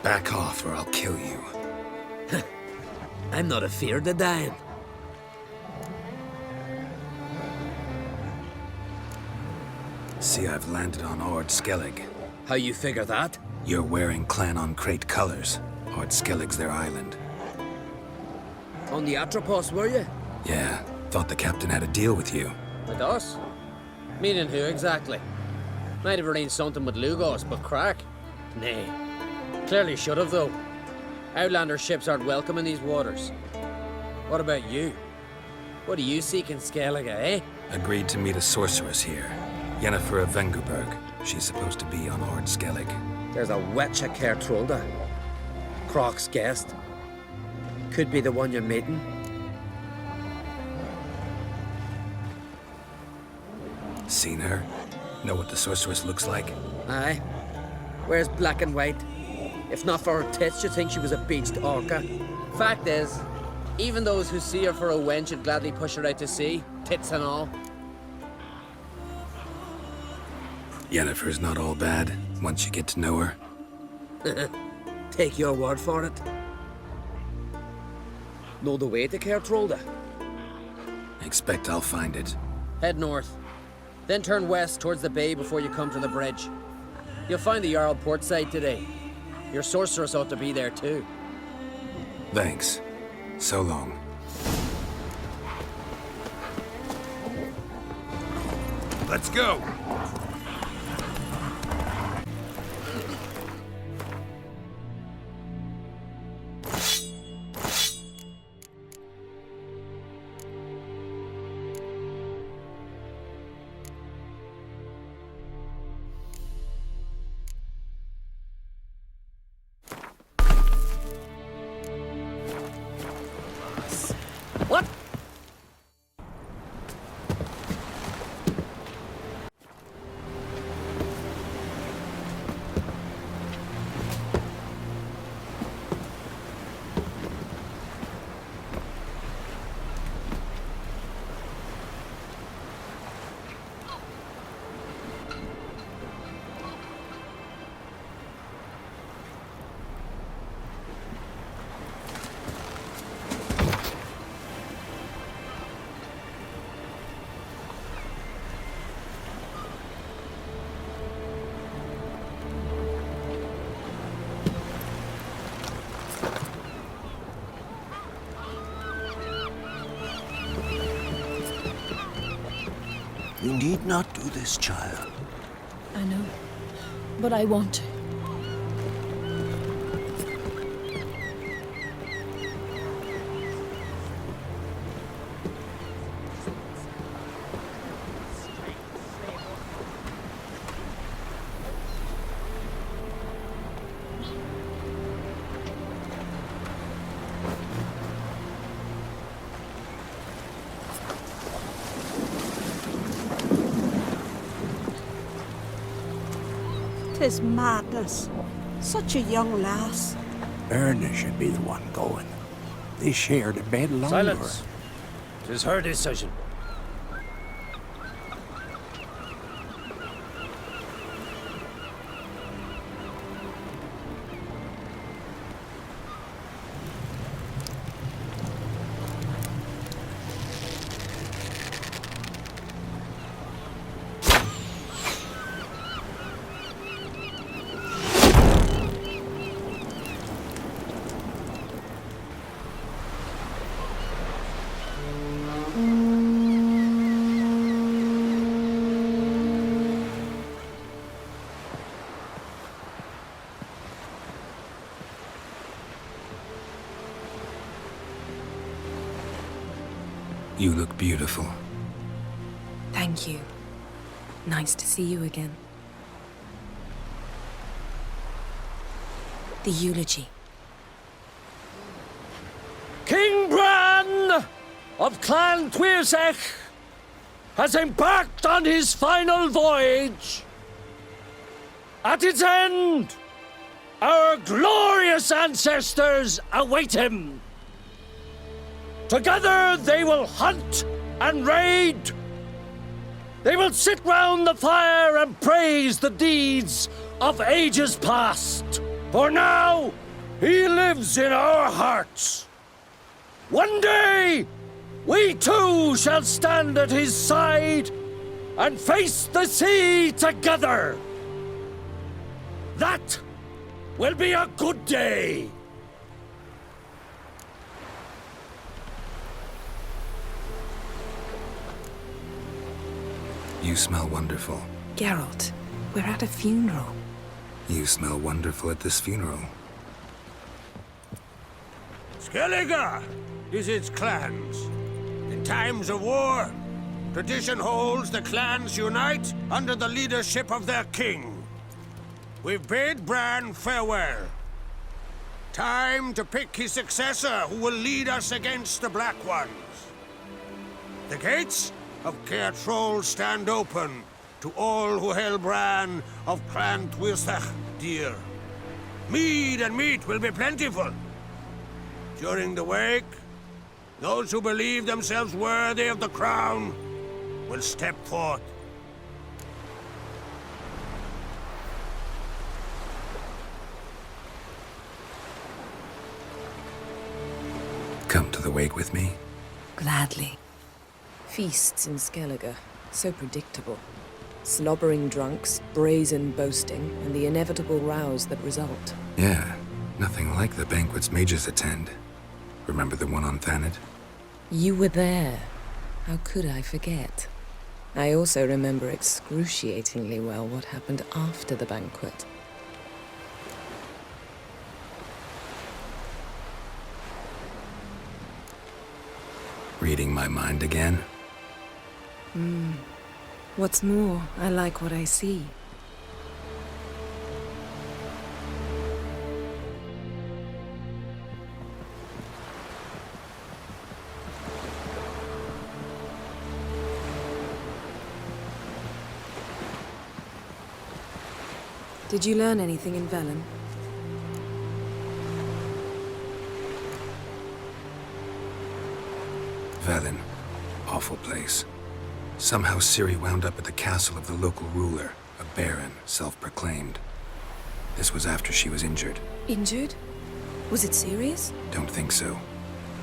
Back off or I'll kill you. I'm not afeard of dying. See, I've landed on Ord Skellig. How you figure that? You're wearing Clan on Crate colors. Ord Skellig's their island. On the Atropos, were you? Yeah, thought the captain had a deal with you. With us? Meaning who exactly? Might have arranged something with Lugos, but crack? Nay. Clearly should have, though. Outlander ships aren't welcome in these waters. What about you? What do you seek in Skellige, eh? Agreed to meet a sorceress here. Yennefer of Vengerberg. She's supposed to be on Ord Skellig. There's a wetcha Kertrolda. Croc's guest. Could be the one you're meeting. Seen her? Know what the sorceress looks like? Aye. Wears black and white. If not for her tits, you'd think she was a beached orca. Fact is, even those who see her for a wench would gladly push her out to sea, tits and all. Yennefer's not all bad, once you get to know her. Take your word for it. Know the way to Kertrolda? Expect I'll find it. Head north. Then turn west towards the bay before you come to the bridge. You'll find the Jarl port side today. Your sorceress ought to be there too. Thanks. So long. Let's go! What? You need not do this, child. I know, but I want to. Tis madness. Such a young lass. Erna should be the one going. They shared a bed longer. Silence. 'Tis her decision. You look beautiful. Thank you. Nice to see you again. The eulogy. King Bran of Clan Twirsech has embarked on his final voyage. At its end, our glorious ancestors await him. Together they will hunt and raid. They will sit round the fire and praise the deeds of ages past. For now, he lives in our hearts. One day, we too shall stand at his side and face the sea together. That will be a good day. You smell wonderful. Geralt, we're at a funeral. You smell wonderful at this funeral. Skellige is its clans. In times of war, tradition holds the clans unite under the leadership of their king. We've bid Bran farewell. Time to pick his successor who will lead us against the Black Ones. The gates of Caer Troll stand open to all who hail Bran of Clan Twisach dear. Mead and meat will be plentiful. During the wake, those who believe themselves worthy of the crown will step forth. Come to the wake with me? Gladly. Feasts in Skellige, so predictable. Slobbering drunks, brazen boasting, and the inevitable rows that result. Yeah, nothing like the banquets mages attend. Remember the one on Thanet? You were there. How could I forget? I also remember excruciatingly well what happened after the banquet. Reading my mind again? What's more, I like what I see. Did you learn anything in Velen? Velen. Awful place. Somehow Ciri wound up at the castle of the local ruler, a baron, self-proclaimed. This was after she was injured. Injured? Was it serious? Don't think so.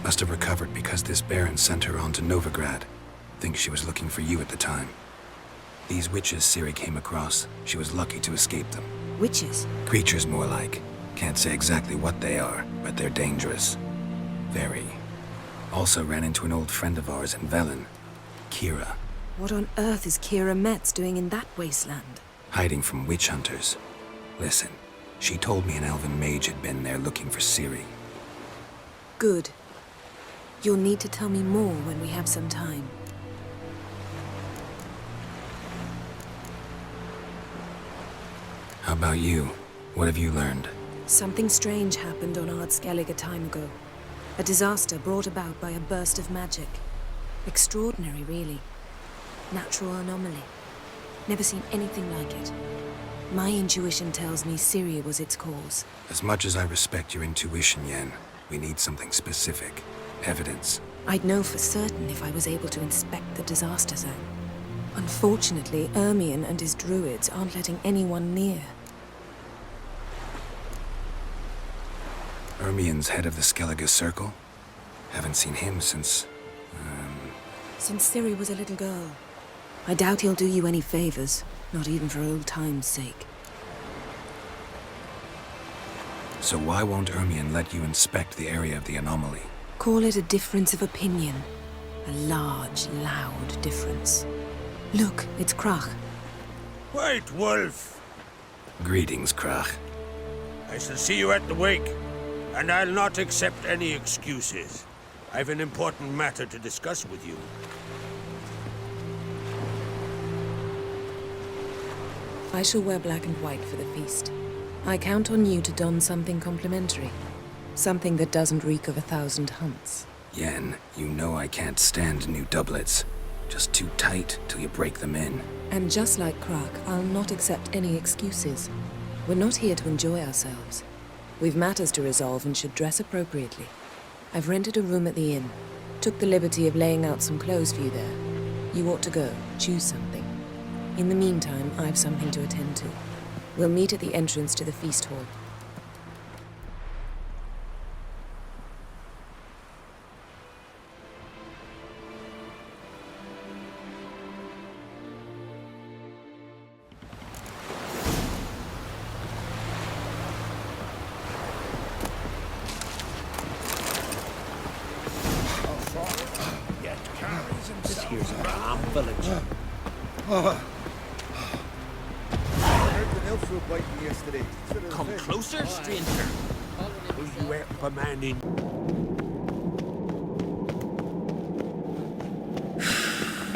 Must have recovered because this baron sent her on to Novigrad. Think she was looking for you at the time. These witches Ciri came across, she was lucky to escape them. Witches? Creatures more like. Can't say exactly what they are, but they're dangerous. Very. Also ran into an old friend of ours in Velen, Kira. What on earth is Kira Metz doing in that wasteland? Hiding from witch hunters. Listen, she told me an elven mage had been there looking for Ciri. Good. You'll need to tell me more when we have some time. How about you? What have you learned? Something strange happened on Ard Skellige a time ago. A disaster brought about by a burst of magic. Extraordinary, really. Natural anomaly. Never seen anything like it. My intuition tells me Ciri was its cause. As much as I respect your intuition, Yen, we need something specific. Evidence. I'd know for certain if I was able to inspect the disaster zone. Unfortunately, Ermion and his druids aren't letting anyone near. Ermion's head of the Skellige Circle? Haven't seen him since... Since Ciri was a little girl. I doubt he'll do you any favors, not even for old time's sake. So why won't Ermion let you inspect the area of the anomaly? Call it a difference of opinion. A large, loud difference. Look, it's Krach. White Wolf, Greetings, Krach. I shall see you at the wake, and I'll not accept any excuses. I've an important matter to discuss with you. I shall wear black and white for the feast. I count on you to don something complimentary. Something that doesn't reek of 1,000 hunts. Yen, you know I can't stand new doublets. Just too tight till you break them in. And just like Krach, I'll not accept any excuses. We're not here to enjoy ourselves. We've matters to resolve and should dress appropriately. I've rented a room at the inn. Took the liberty of laying out some clothes for you there. You ought to go. Choose something. In the meantime, I've something to attend to. We'll meet at the entrance to the feast hall. This here's a damn village. Come closer, stranger. Will you help a man in?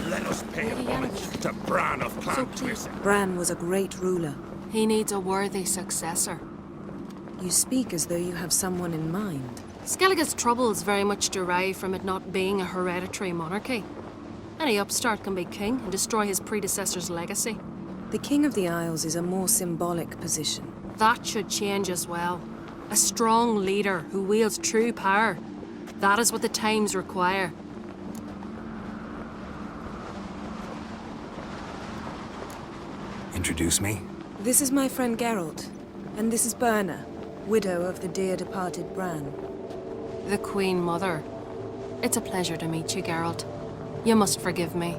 Let us pay homage to Bran of Clan Twist. Bran was a great ruler. He needs a worthy successor. You speak as though you have someone in mind. Skellige's troubles very much derive from it not being a hereditary monarchy. Any upstart can be king and destroy his predecessor's legacy. The King of the Isles is a more symbolic position. That should change as well. A strong leader who wields true power. That is what the times require. Introduce me? This is my friend Geralt, and this is Berna, widow of the dear departed Bran. The Queen Mother. It's a pleasure to meet you, Geralt. You must forgive me.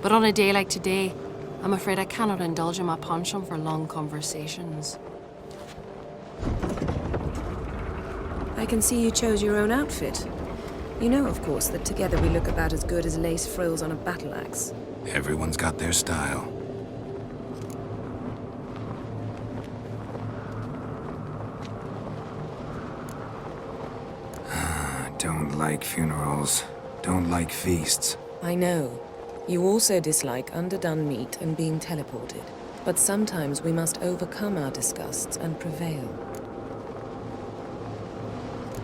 But on a day like today, I'm afraid I cannot indulge in my penchant for long conversations. I can see you chose your own outfit. You know, of course, that together we look about as good as lace frills on a battle axe. Everyone's got their style. Don't like funerals. Don't like feasts. I know. You also dislike underdone meat and being teleported. But sometimes we must overcome our disgusts and prevail.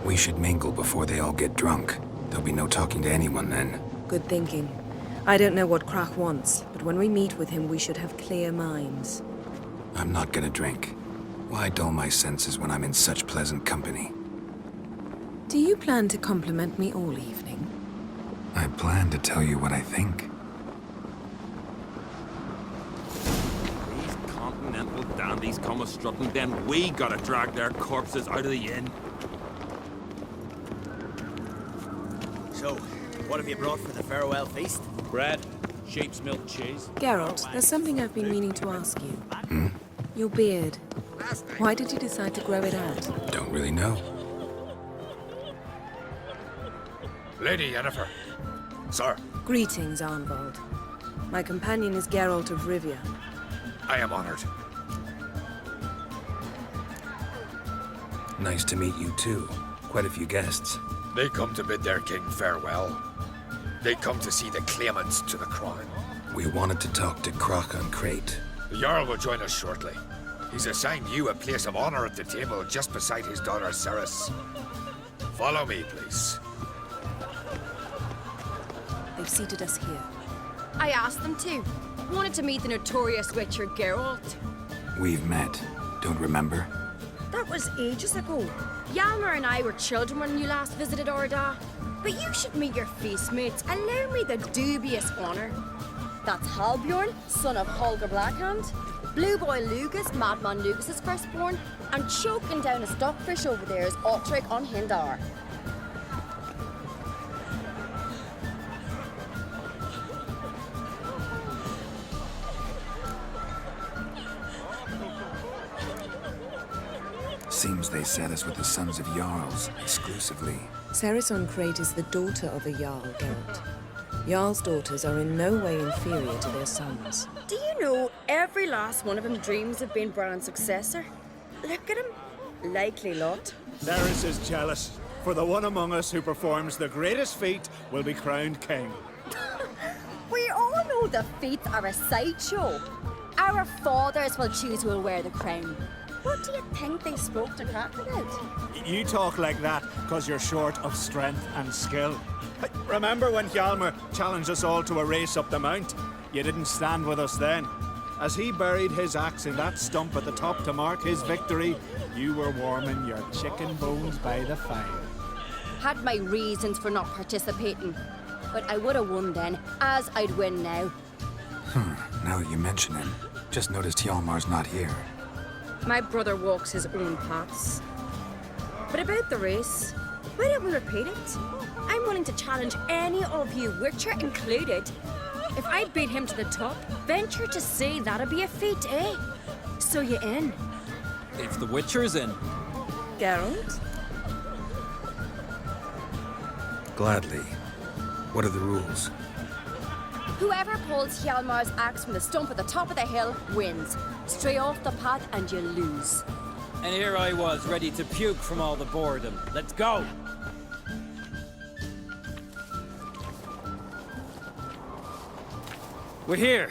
We should mingle before they all get drunk. There'll be no talking to anyone then. Good thinking. I don't know what Krach wants, but when we meet with him, we should have clear minds. I'm not gonna drink. Why dull my senses when I'm in such pleasant company? Do you plan to compliment me all evening? I plan to tell you what I think. These continental dandies come a-strutting, then we gotta drag their corpses out of the inn. So, what have you brought for the farewell feast? Bread, sheep's milk cheese. Geralt, there's something I've been meaning to ask you. Hmm? Your beard. Why did you decide to grow it out? Don't really know. Lady Yennefer. Sir, Greetings, Arnvald. My companion is Geralt of Rivia. I am honored. Nice to meet you too. Quite a few guests. They come to bid their king farewell. They come to see the claimants to the crown. We wanted to talk to Krach on Crate. The Jarl will join us shortly. He's assigned you a place of honor at the table just beside his daughter Ceres. Follow me, please. They've seated us here. I asked them to. Wanted to meet the notorious witcher Geralt. We've met. Don't remember? That was ages ago. Hjalmar and I were children when you last visited Orda. But you should meet your feast mates. Allow me the dubious honor. That's Halbjorn, son of Holger Blackhand. Blue Boy Lugus, Madman Lugus' firstborn. And choking down a stockfish over there is Otrek on Hindar. Seems they set us with the sons of Jarls, exclusively. Ceres on Crate is the daughter of a Jarl, Geralt. Jarl's daughters are in no way inferior to their sons. Do you know every last one of them dreams of being Bran's successor? Look at him. Likely lot. Ceres is jealous, for the one among us who performs the greatest feat will be crowned king. We all know the feats are a sideshow. Our fathers will choose who will wear the crown. What do you think they spoke to Krach about? You talk like that because you're short of strength and skill. Remember when Hjalmar challenged us all to a race up the mount? You didn't stand with us then. As he buried his axe in that stump at the top to mark his victory, you were warming your chicken bones by the fire. Had my reasons for not participating. But I would have won then, as I'd win now. Now that you mention it, just noticed Hjalmar's not here. My brother walks his own paths. But about the race, why don't we repeat it? I'm willing to challenge any of you, Witcher included. If I beat him to the top, venture to say that'd be a feat, eh? So you in? If the Witcher's in. Geralt? Gladly. What are the rules? Whoever pulls Hjalmar's axe from the stump at the top of the hill wins. Stray off the path and you lose. And here I was, ready to puke from all the boredom. Let's go! We're here.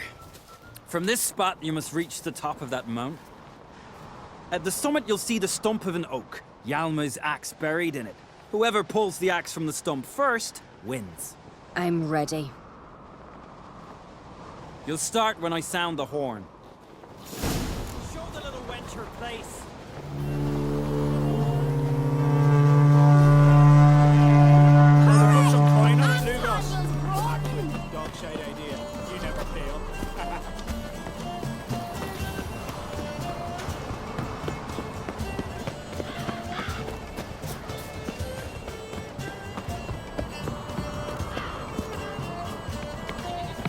From this spot, you must reach the top of that mount. At the summit, you'll see the stump of an oak. Hjalmar's axe buried in it. Whoever pulls the axe from the stump first, wins. I'm ready. You'll start when I sound the horn. Show the little wench her place. Some coin on Lugos. Dog shite idea. You never fail.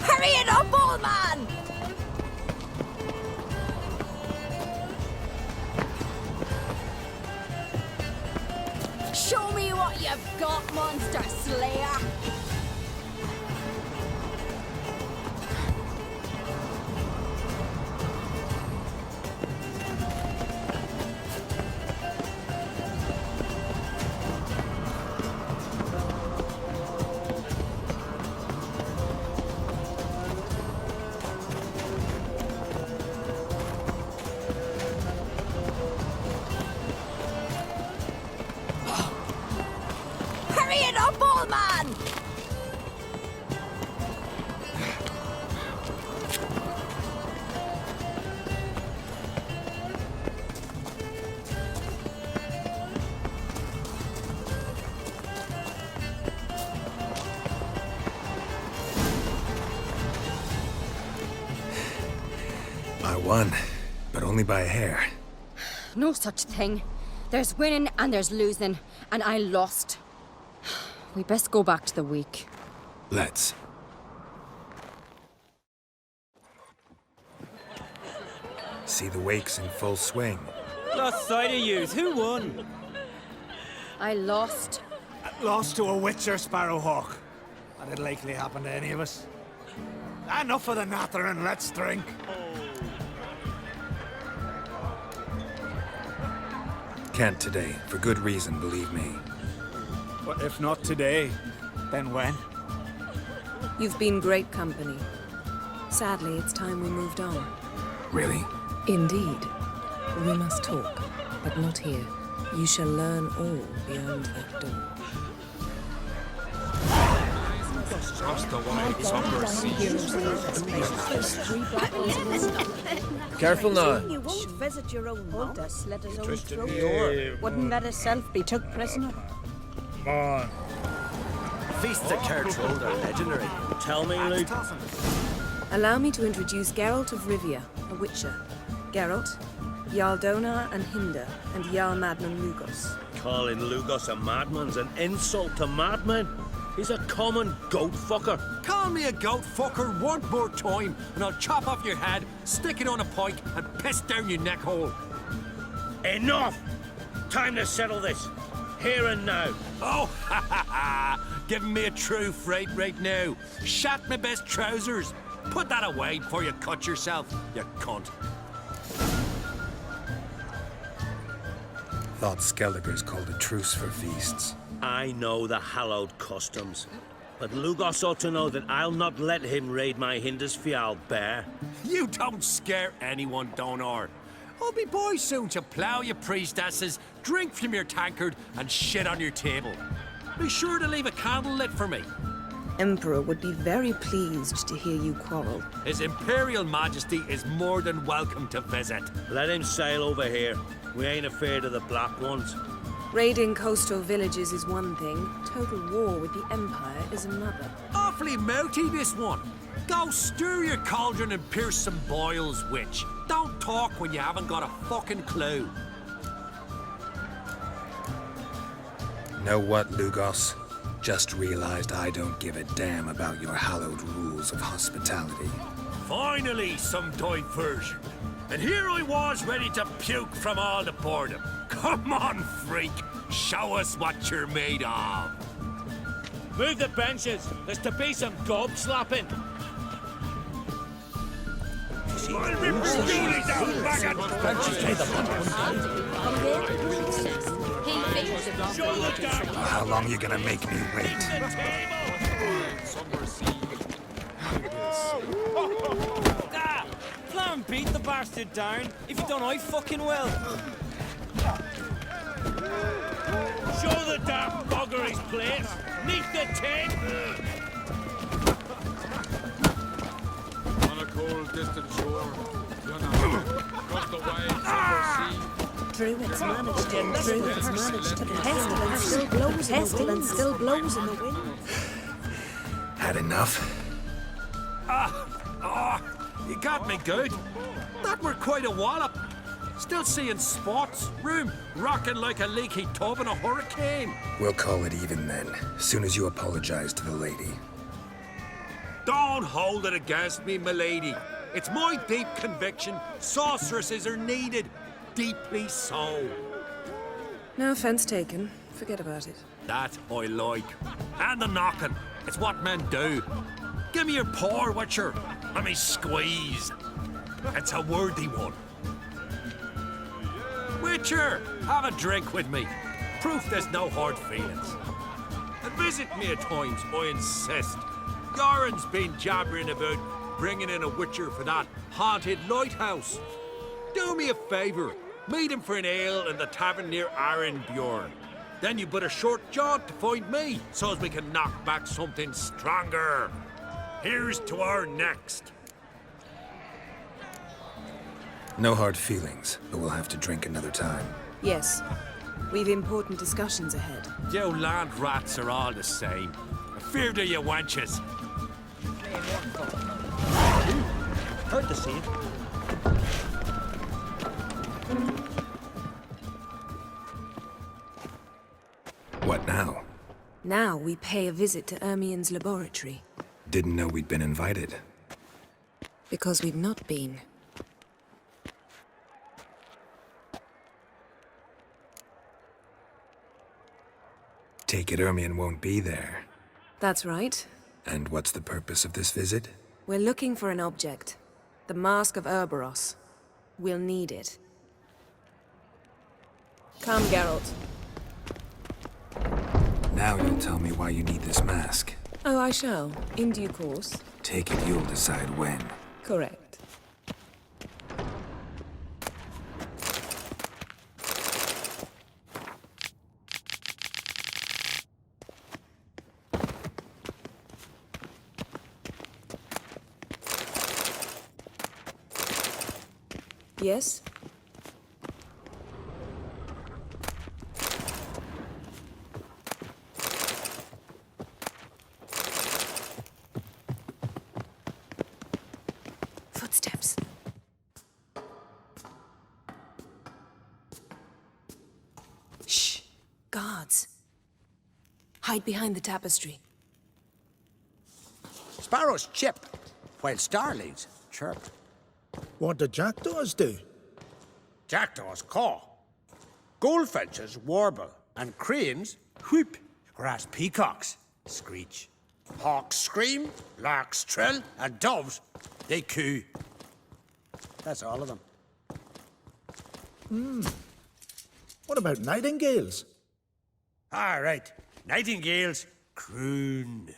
Hurry it up, old man! Show me what you've got, monster slayer! Hurry it up, old man! I won, but only by a hair. No such thing. There's winning and there's losing, and I lost. We best go back to the week. Let's. See the wakes in full swing. Lost sight of yous. Who won? I lost. Lost to a witcher, Sparrowhawk. That'd likely happen to any of us. Enough of the natter and let's drink. Can't today, for good reason, believe me. But if not today, then when? You've been great company. Sadly, it's time we moved on. Really? Indeed. We must talk, but not here. You shall learn all beyond that door. Just the way summer Careful now. You won't visit your own Montus, let his own throat. Wouldn't let himself be took prisoner. Come on. Feasts at Kertrold are legendary. Tell me, Luke. Allow me to introduce Geralt of Rivia, a witcher. Geralt, Jarl Donar and Hinder, and Jarl Madman Lugos. Calling Lugos a madman's an insult to madmen. He's a common goat fucker. Call me a goat fucker one more time, and I'll chop off your head, stick it on a pike, and piss down your neck hole. Enough! Time to settle this. Here and now. Oh, ha ha ha! Giving me a true fright right now. Shat my best trousers. Put that away before you cut yourself, you cunt. Thought Skelliger's called a truce for feasts. I know the hallowed customs, but Lugos ought to know that I'll not let him raid my Hindisfial bear. You don't scare anyone, Donar. I'll be boy soon to plough your priestesses, drink from your tankard, and shit on your table. Be sure to leave a candle lit for me. Emperor would be very pleased to hear you quarrel. His Imperial Majesty is more than welcome to visit. Let him sail over here. We ain't afraid of the Black Ones. Raiding coastal villages is one thing. Total war with the Empire is another. Awfully mouty, this one. Go stir your cauldron and pierce some boils, witch. Don't talk when you haven't got a fucking clue. Know what, Lugos? Just realized I don't give a damn about your hallowed rules of hospitality. Finally, some diversion. And here I was ready to puke from all the boredom. Come on, freak. Show us what you're made of. Move the benches. There's to be some gob slapping. How long you gonna make me wait? Plan beat the bastard down. If you don't, I fucking will. Show the damn bugger his place. Neath the tent. On a cold, distant shore, you know, across the wide silver sea. Druids managed to pestilence still blows in the wind. Had enough? You got me good. That were quite a wallop. Still seeing spots. Room rocking like a leaky tub in a hurricane. We'll call it even then, soon as you apologize to the lady. Don't hold it against me, milady. It's my deep conviction sorceresses are needed. Deeply so. No offense taken. Forget about it. That I like. And the knocking. It's what men do. Give me your paw, Witcher. Let me squeeze. It's a worthy one. Witcher, have a drink with me. Proof there's no hard feelings. And visit me at times, I insist. Goran's been jabbering about bringing in a Witcher for that haunted lighthouse. Do me a favour. Meet him for an ale in the tavern near Arenbjorn. Then you but a short jaunt to find me, so as we can knock back something stronger. Here's to our next. No hard feelings, but we'll have to drink another time. Yes. We've important discussions ahead. You land rats are all the same. Feared of you wenches. Heard the scene. What now? Now we pay a visit to Ermien's laboratory. Didn't know we'd been invited. Because we've not been. Take it Ermien won't be there. That's right. And what's the purpose of this visit? We're looking for an object. The Mask of Ouroboros. We'll need it. Come, Geralt. Now you'll tell me why you need this mask. Oh, I shall. In due course. Take it you'll decide when. Correct. Yes? Footsteps. Shh. Guards. Hide behind the tapestry. Sparrows chip, while starlings chirp. What do jackdaws do? Jackdaws caw. Goldfinches warble. And cranes whoop. Whereas peacocks screech. Hawks scream, larks trill, and doves, they coo. That's all of them. What about nightingales? All right. Nightingales croon.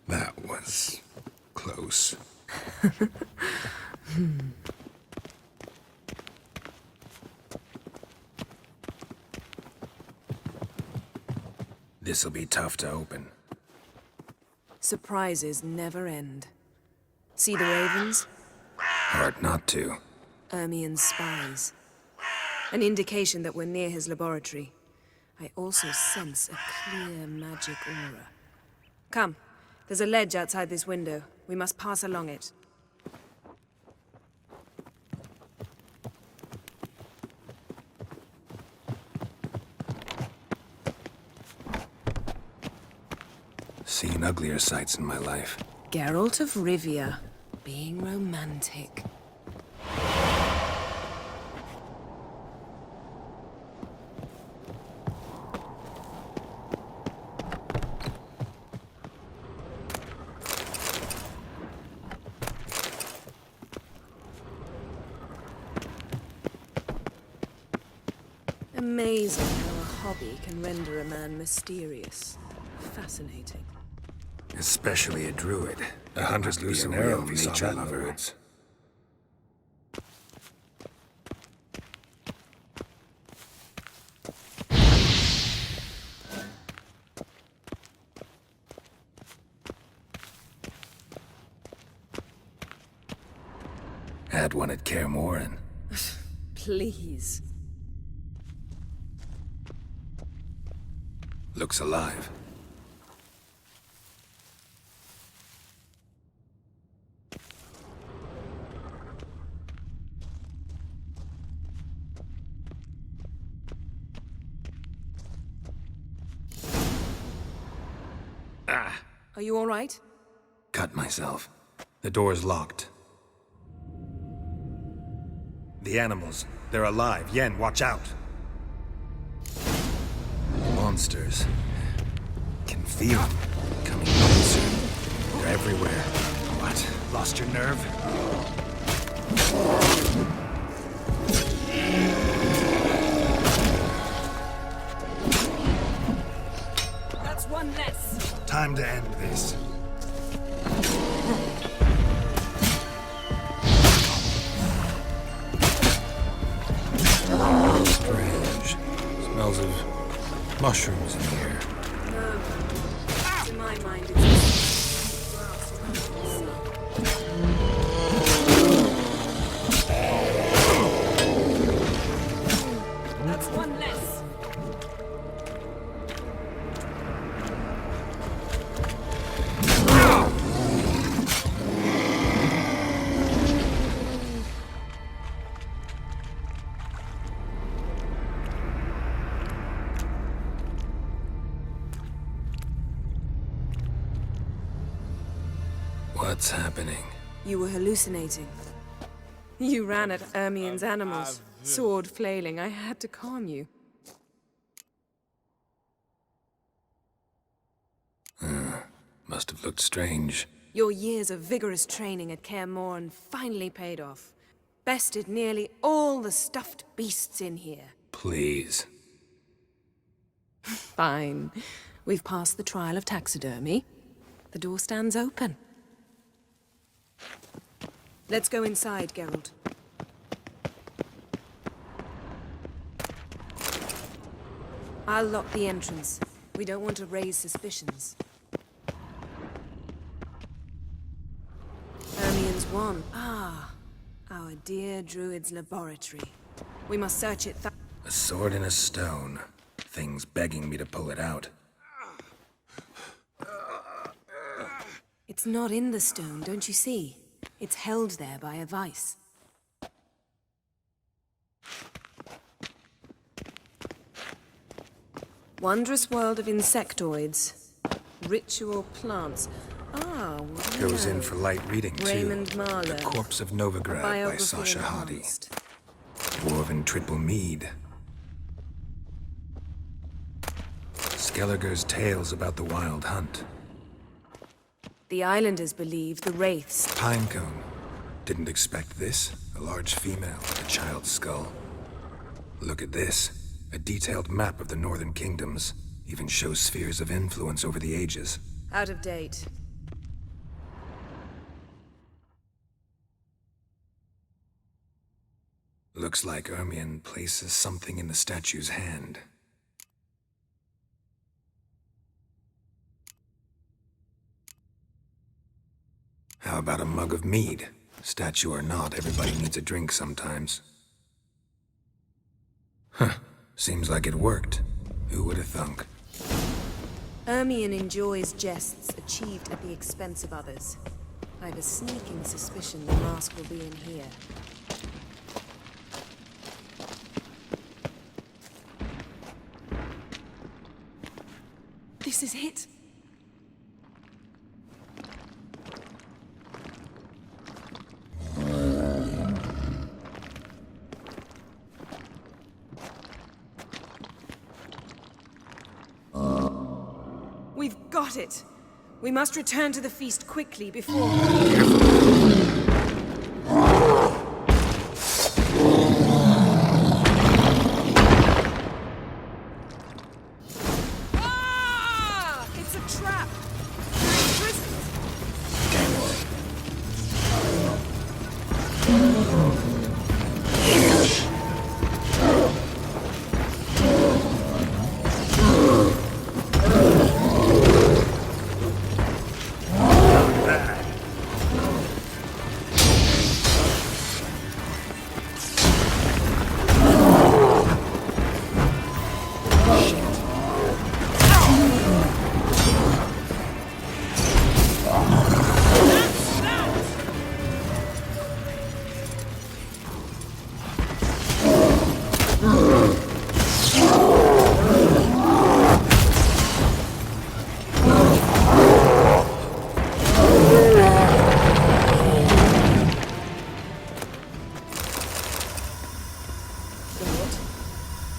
That was close. This'll be tough to open. Surprises never end. See the ravens? Hard not to. Ermien's spies. An indication that we're near his laboratory. I also sense a clear magic aura. Come. There's a ledge outside this window. We must pass along it. Seen uglier sights in my life. Geralt of Rivia, being romantic. Amazing how a hobby can render a man mysterious. Fascinating. Especially a druid. A hunter's loose and arrow if he saw that in the woods. Had one at Kaer Morhen. Please. Looks alive. Are you all right? Cut myself. The door's locked. The animals, they're alive. Yen, watch out. Monsters. Can feel them coming closer. They're everywhere. What? Lost your nerve? That's one less. Time to end this. Strange. Smells of mushrooms in here. No. To my mind, it's that's one less. What's happening? You were hallucinating. You ran at Ermien's animals, sword flailing. I had to calm you. Must have looked strange. Your years of vigorous training at Kaer Morhen finally paid off. Bested nearly all the stuffed beasts in here. Please. Fine. We've passed the trial of taxidermy. The door stands open. Let's go inside, Geralt. I'll lock the entrance. We don't want to raise suspicions. Ermien's wand. Ah, our dear druid's laboratory. We must search it. A sword in a stone. Thing's begging me to pull it out. It's not in the stone, don't you see? It's held there by a vice. Wondrous world of insectoids. Ritual plants. Ah, what do you Goes in know? for light reading, too. Raymond Marlowe. The Corpse of Novigrad by Biography Sasha Hadi. enhanced. Dwarven triple mead. Skelliger's tales about the wild hunt. The islanders believe the wraiths. Pinecone. Didn't expect this. A large female with a child's skull. Look at this. A detailed map of the northern kingdoms. Even shows spheres of influence over the ages. Out of date. Looks like Ermien places something in the statue's hand. How about a mug of mead? Statue or not, everybody needs a drink sometimes. Huh. Seems like it worked. Who would have thunk? Ermien enjoys jests achieved at the expense of others. I have a sneaking suspicion the mask will be in here. This is it. We've got it. We must return to the feast quickly before... Ah! It's a trap! We're imprisoned!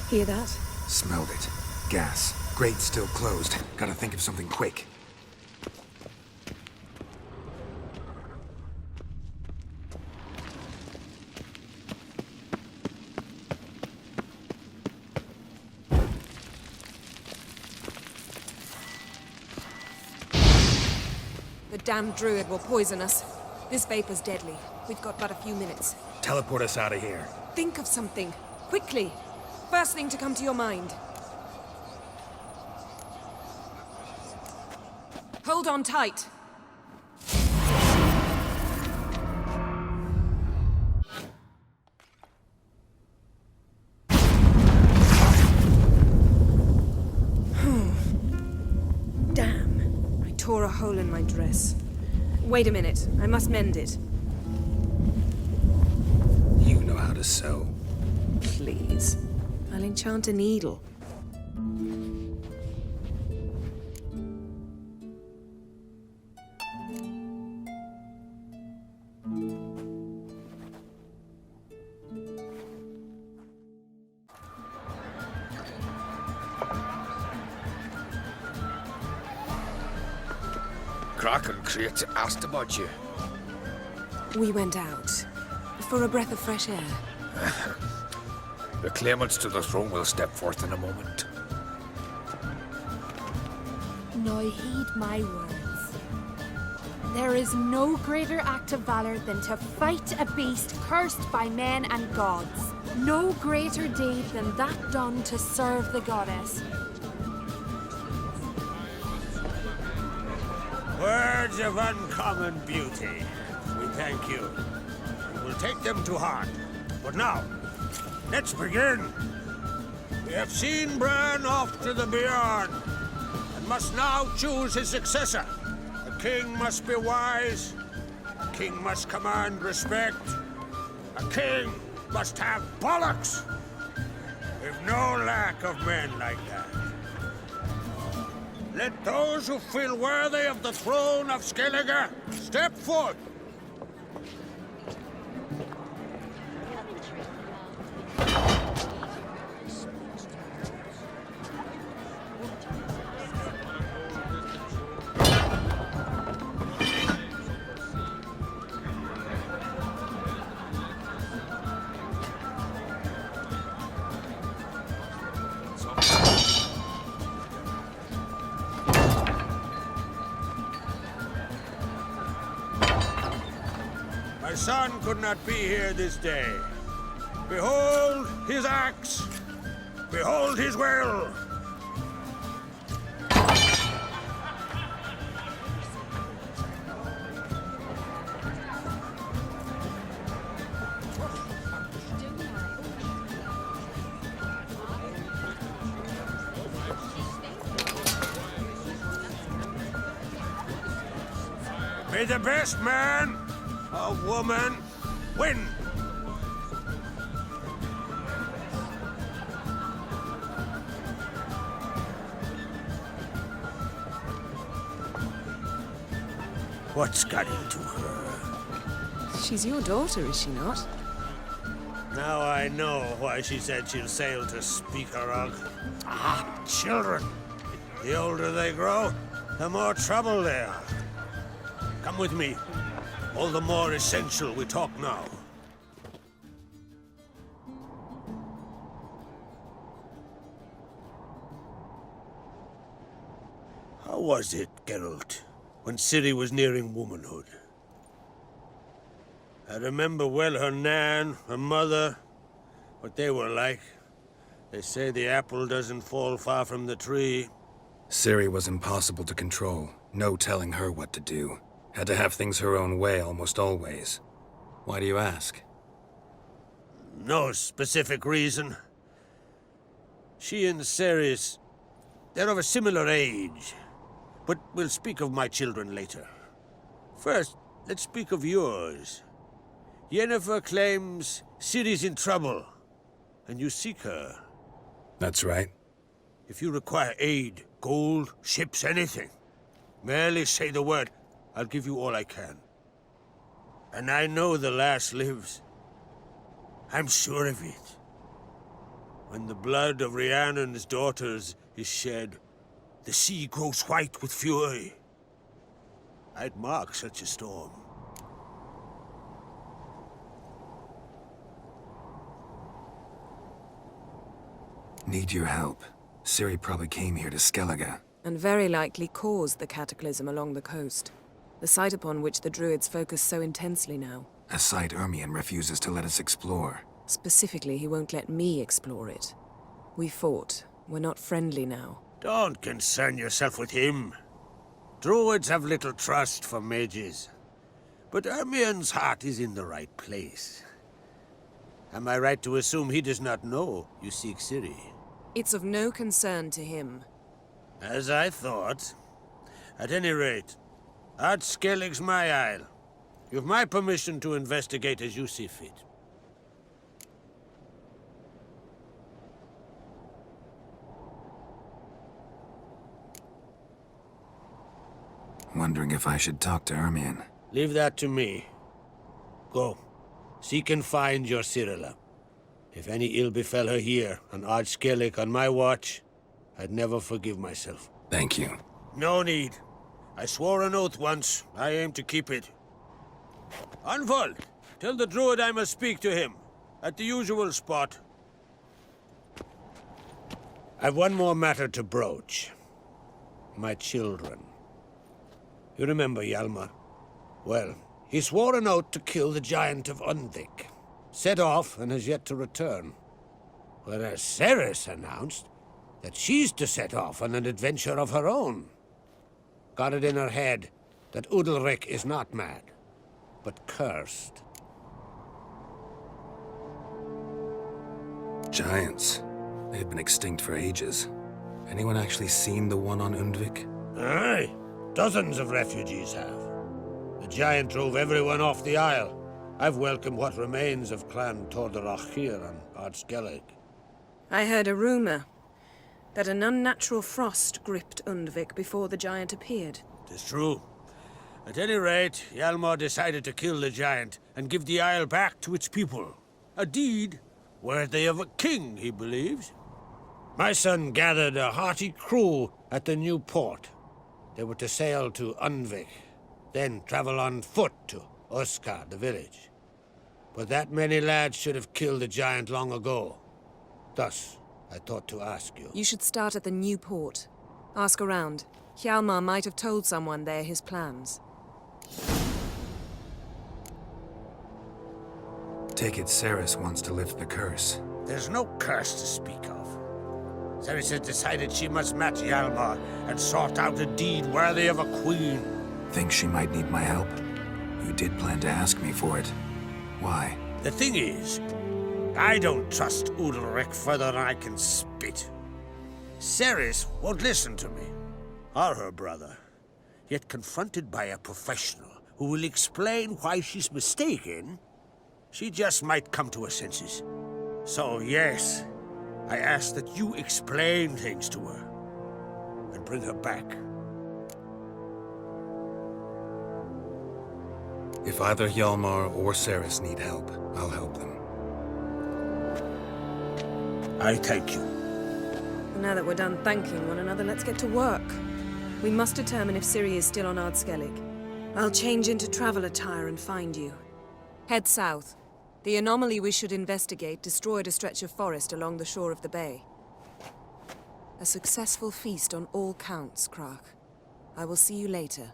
Hear that? Smelled it. Gas. Grate's still closed. Gotta think of something quick. The damned druid will poison us. This vapor's deadly. We've got but a few minutes. Teleport us out of here. Think of something. Quickly. First thing to come to your mind. Hold on tight. Damn. I tore a hole in my dress. Wait a minute. I must mend it. You know how to sew. Please. I'll enchant a needle. Crack and Crate asked about you. We went out. For a breath of fresh air. The claimants to the throne will step forth in a moment. Now heed my words. There is no greater act of valor than to fight a beast cursed by men and gods. No greater deed than that done to serve the goddess. Words of uncommon beauty. We thank you. We will take them to heart. But now, let's begin. We have seen Bran off to the beyond, and must now choose his successor. The king must be wise. The king must command respect. A king must have bollocks. We've no lack of men like that. Let those who feel worthy of the throne of Skellige step forth. My son could not be here this day. Behold his axe. Behold his will. May the best man or woman win. What's got into her? She's your daughter, is she not? Now I know why she said she'll sail to Speakerog. Ah, children. The older they grow, the more trouble they are. Come with me. All the more essential we talk now. How was it, Geralt, when Ciri was nearing womanhood? I remember well her nan, her mother, what they were like. They say the apple doesn't fall far from the tree. Ciri was impossible to control. No telling her what to do. Had to have things her own way almost always. Why do you ask? No specific reason. She and Ceres, they're of a similar age. But we'll speak of my children later. First, let's speak of yours. Yennefer claims Ciri's in trouble, and you seek her. That's right. If you require aid, gold, ships, anything, merely say the word. I'll give you all I can. And I know the lass lives. I'm sure of it. When the blood of Rhiannon's daughters is shed, the sea grows white with fury. I'd mark such a storm. Need your help. Ciri probably came here to Skellige. And very likely caused the cataclysm along the coast. The site upon which the Druids focus so intensely now. A site Ermion refuses to let us explore. Specifically, he won't let me explore it. We fought. We're not friendly now. Don't concern yourself with him. Druids have little trust for mages. But Ermion's heart is in the right place. Am I right to assume he does not know you seek Ciri? It's of no concern to him. As I thought. At any rate, Ard Skellig's my isle. You've my permission to investigate as you see fit. Wondering if I should talk to Ermion. Leave that to me. Go. Seek and find your Cirilla. If any ill befell her here, on Ard Skellig on my watch, I'd never forgive myself. Thank you. No need. I swore an oath once. I aim to keep it. Unfold! Tell the druid I must speak to him. At the usual spot. I've one more matter to broach. My children. You remember Hjalmar? Well, he swore an oath to kill the giant of Undvik. Set off and has yet to return. Whereas Ceres announced that she's to set off on an adventure of her own. Got it in her head that Udalric is not mad, but cursed. Giants. They've been extinct for ages. Anyone actually seen the one on Undvik? Aye. Dozens of refugees have. The giant drove everyone off the isle. I've welcomed what remains of Clan Tordarach here on Ard Skellig. I heard a rumor that an unnatural frost gripped Undvik before the giant appeared. Tis true. At any rate, Hjalmar decided to kill the giant and give the isle back to its people. A deed worthy of a king, he believes. My son gathered a hearty crew at the new port. They were to sail to Undvik, then travel on foot to Oskar, the village. But that many lads should have killed the giant long ago. Thus, I thought to ask you. You should start at the new port. Ask around. Hjalmar might have told someone there his plans. Take it Ceres wants to lift the curse. There's no curse to speak of. Ceres has decided she must match Hjalmar and sort out a deed worthy of a queen. Think she might need my help? You did plan to ask me for it. Why? The thing is, I don't trust Udalric further than I can spit. Ceres won't listen to me, or her brother. Yet confronted by a professional who will explain why she's mistaken, she just might come to her senses. So yes, I ask that you explain things to her and bring her back. If either Hjalmar or Ceres need help, I'll help them. I thank you. Now that we're done thanking one another, let's get to work. We must determine if Ciri is still on Ardskellig. I'll change into travel attire and find you. Head south. The anomaly we should investigate destroyed a stretch of forest along the shore of the bay. A successful feast on all counts, Krach. I will see you later.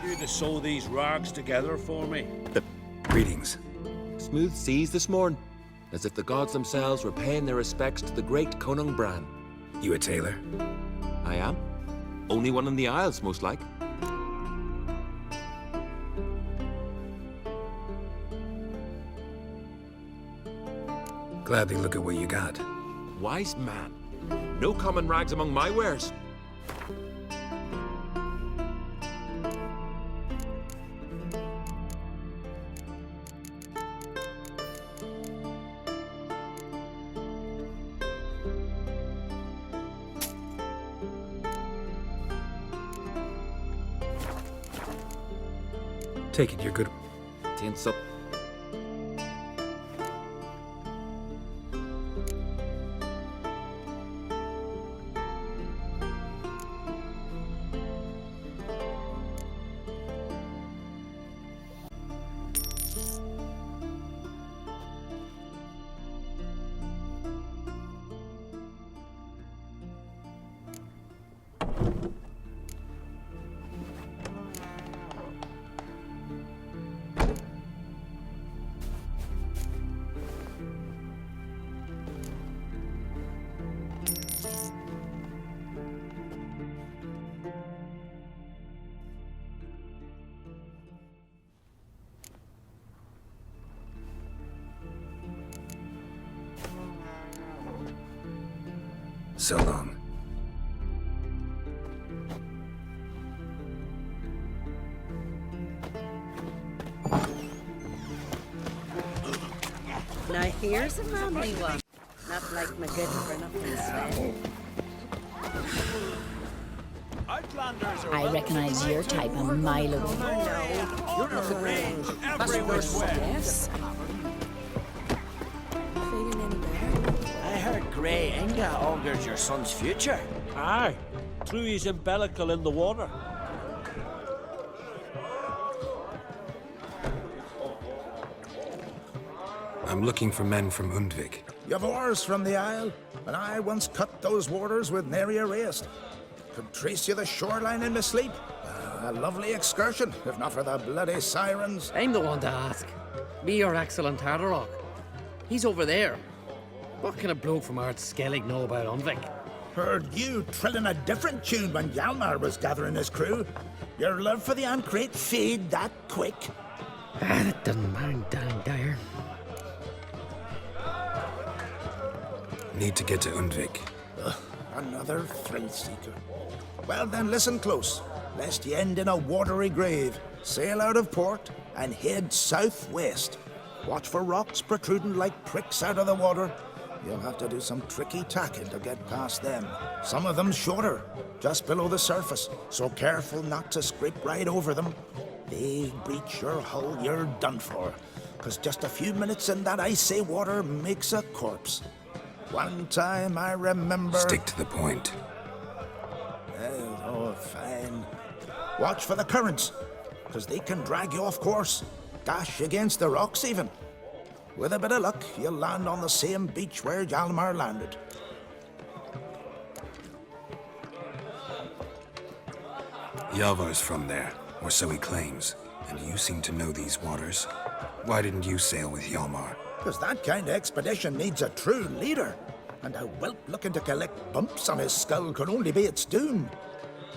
You to sew these rags together for me. Greetings. Smooth seas this morn, as if the gods themselves were paying their respects to the great Conung Bran. You a tailor? I am. Only one in the Isles, most like. Gladly look at what you got. Wise man. No common rags among my wares. Take it you're good. Tense up. So long. Now here's a manly one. Not like my good for nothing Sven. I recognize your type a mile away. You're not the range. Everywhere's yes. Feeling any better? I heard Grey Inga augurs your son's future. Aye. Threw his umbilical in the water. I'm looking for men from Undvik. You've oars from the Isle, and I once cut those waters with nary a race. Could trace you the shoreline in my sleep. A lovely excursion, if not for the bloody sirens. I'm the one to ask. Me, your excellent Tardarok. He's over there. What can a bloke from Ardskellig know about Undvik? Heard you trilling a different tune when Hjalmar was gathering his crew. Your love for the Ancrate fade that quick. That doesn't mind dang dire. Need to get to Undvik. Another thrill seeker. Well then, listen close, lest ye end in a watery grave. Sail out of port and head southwest. Watch for rocks protruding like pricks out of the water. You'll have to do some tricky tacking to get past them. Some of them shorter, just below the surface, so careful not to scrape right over them. They breach your hull, you're done for. 'Cause just a few minutes in that icy water makes a corpse. One time I remember... Stick to the point. Oh, fine. Watch for the currents, 'cause they can drag you off course. Dash against the rocks even. With a bit of luck, you'll land on the same beach where Hjalmar landed. Hjalmar's from there, or so he claims. And you seem to know these waters. Why didn't you sail with Hjalmar? 'Cause that kind of expedition needs a true leader. And a whelp looking to collect bumps on his skull could only be its doom.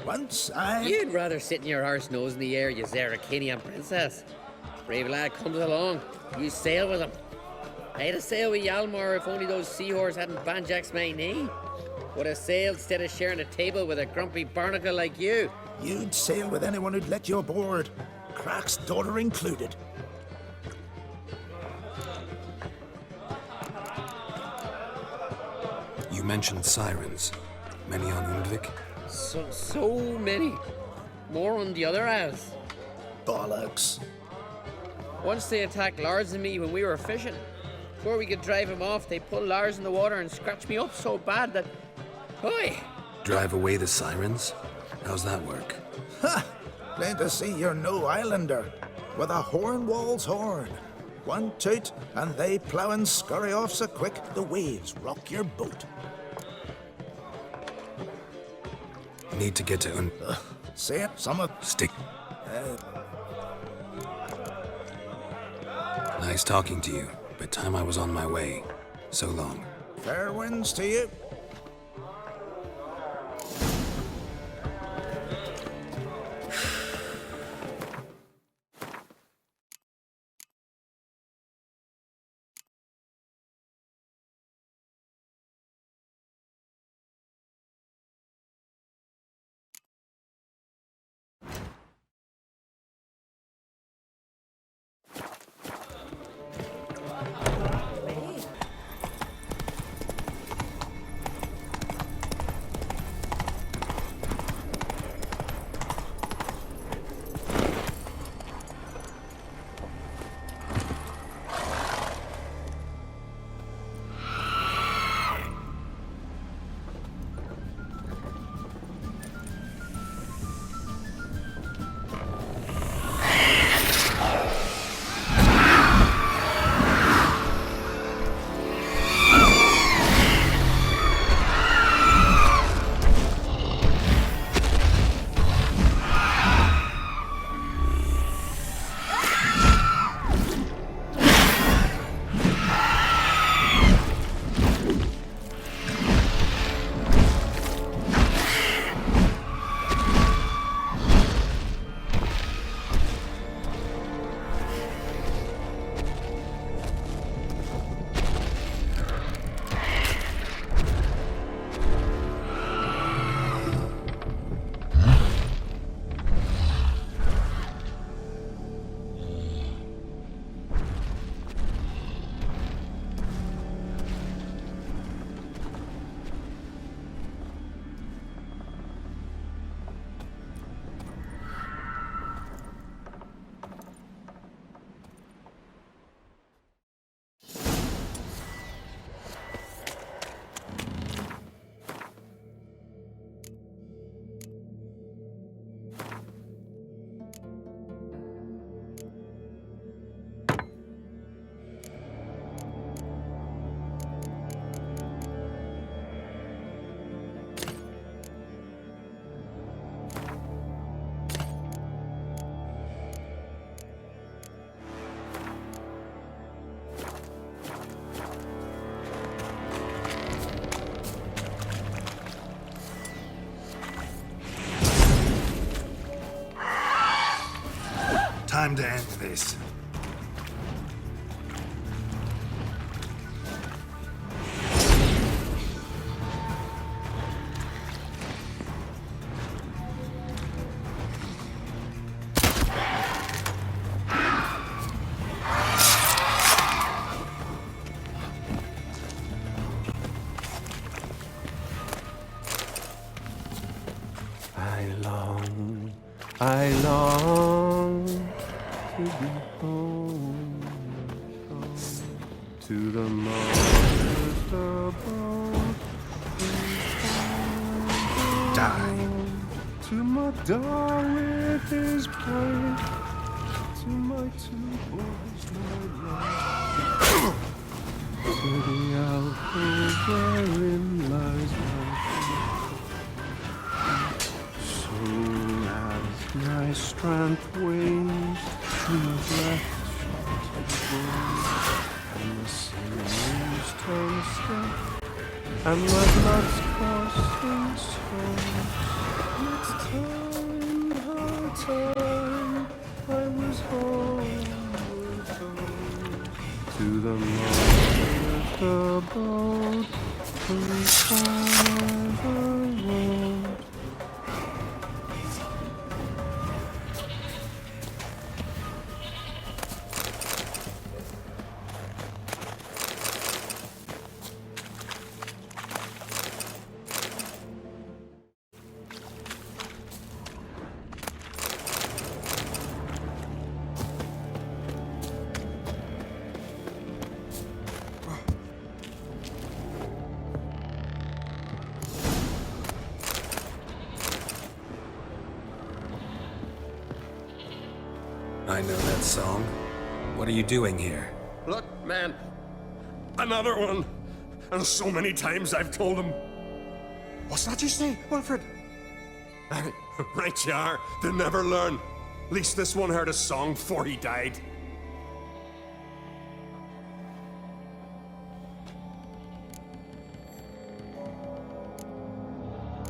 Once I... You'd rather sit in your arse nose in the air, you SeroKian princess. Brave lad comes along, you sail with him. I'd have sailed with Hjalmar if only those seahorses hadn't banjaxed my knee. Would have sailed instead of sharing a table with a grumpy barnacle like you. You'd sail with anyone who'd let you aboard. Krach's daughter included. You mentioned sirens. Many on Undvik? So many. More on the other house. Bollocks. Once they attacked Lars and me when we were fishing. Before we could drive him off, they pulled Lars in the water and scratched me up so bad that... Oi! Drive away the sirens? How's that work? Ha! Plain to see you're no islander. With a Hornwall's horn. One toot, and they plough and scurry off so quick the waves rock your boat. Need to get to Say it, some of... Stick. Nice talking to you, but time I was on my way. So long. Fair winds to you. Time to end this. I long to be home, to the modest abode. Die. To my dog with his play, to my two boys, my love, to the alcove wherein lies my soon as my strength wanes to my breath and the sinews turn stiff, and my blood's coursing slow. Next time, hard time, I was homeward bound to the modest abode, whose forever road. I know that song. What are you doing here? Look, man. Another one. And so many times I've told him. What's that you say, Wilfred? Right you are. They never learn. At least this one heard a song before he died.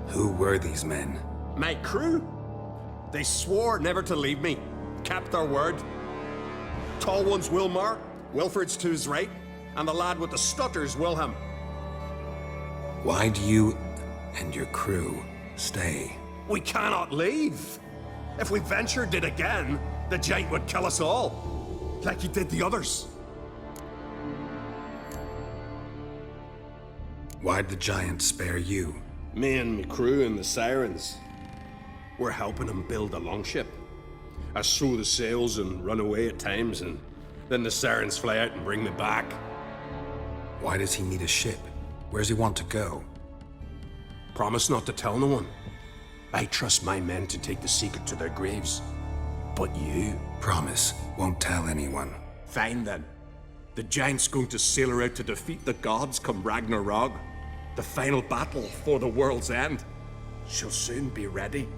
Who were these men? My crew. They swore never to leave me. Kept their word. Tall one's Wilmar, Wilfred's to his right, and the lad with the stutter's Wilhelm. Why do you and your crew stay? We cannot leave. If we ventured it again, the giant would kill us all, like he did the others. Why'd the giant spare you? Me and my crew and the Sirens. We're helping him build a longship. I sew the sails and run away at times, and then the Sirens fly out and bring me back. Why does he need a ship? Where's he want to go? Promise not to tell no one. I trust my men to take the secret to their graves. But you? Promise, won't tell anyone. Fine then. The giant's going to sail her out to defeat the gods come Ragnarok. The final battle for the world's end. She'll soon be ready.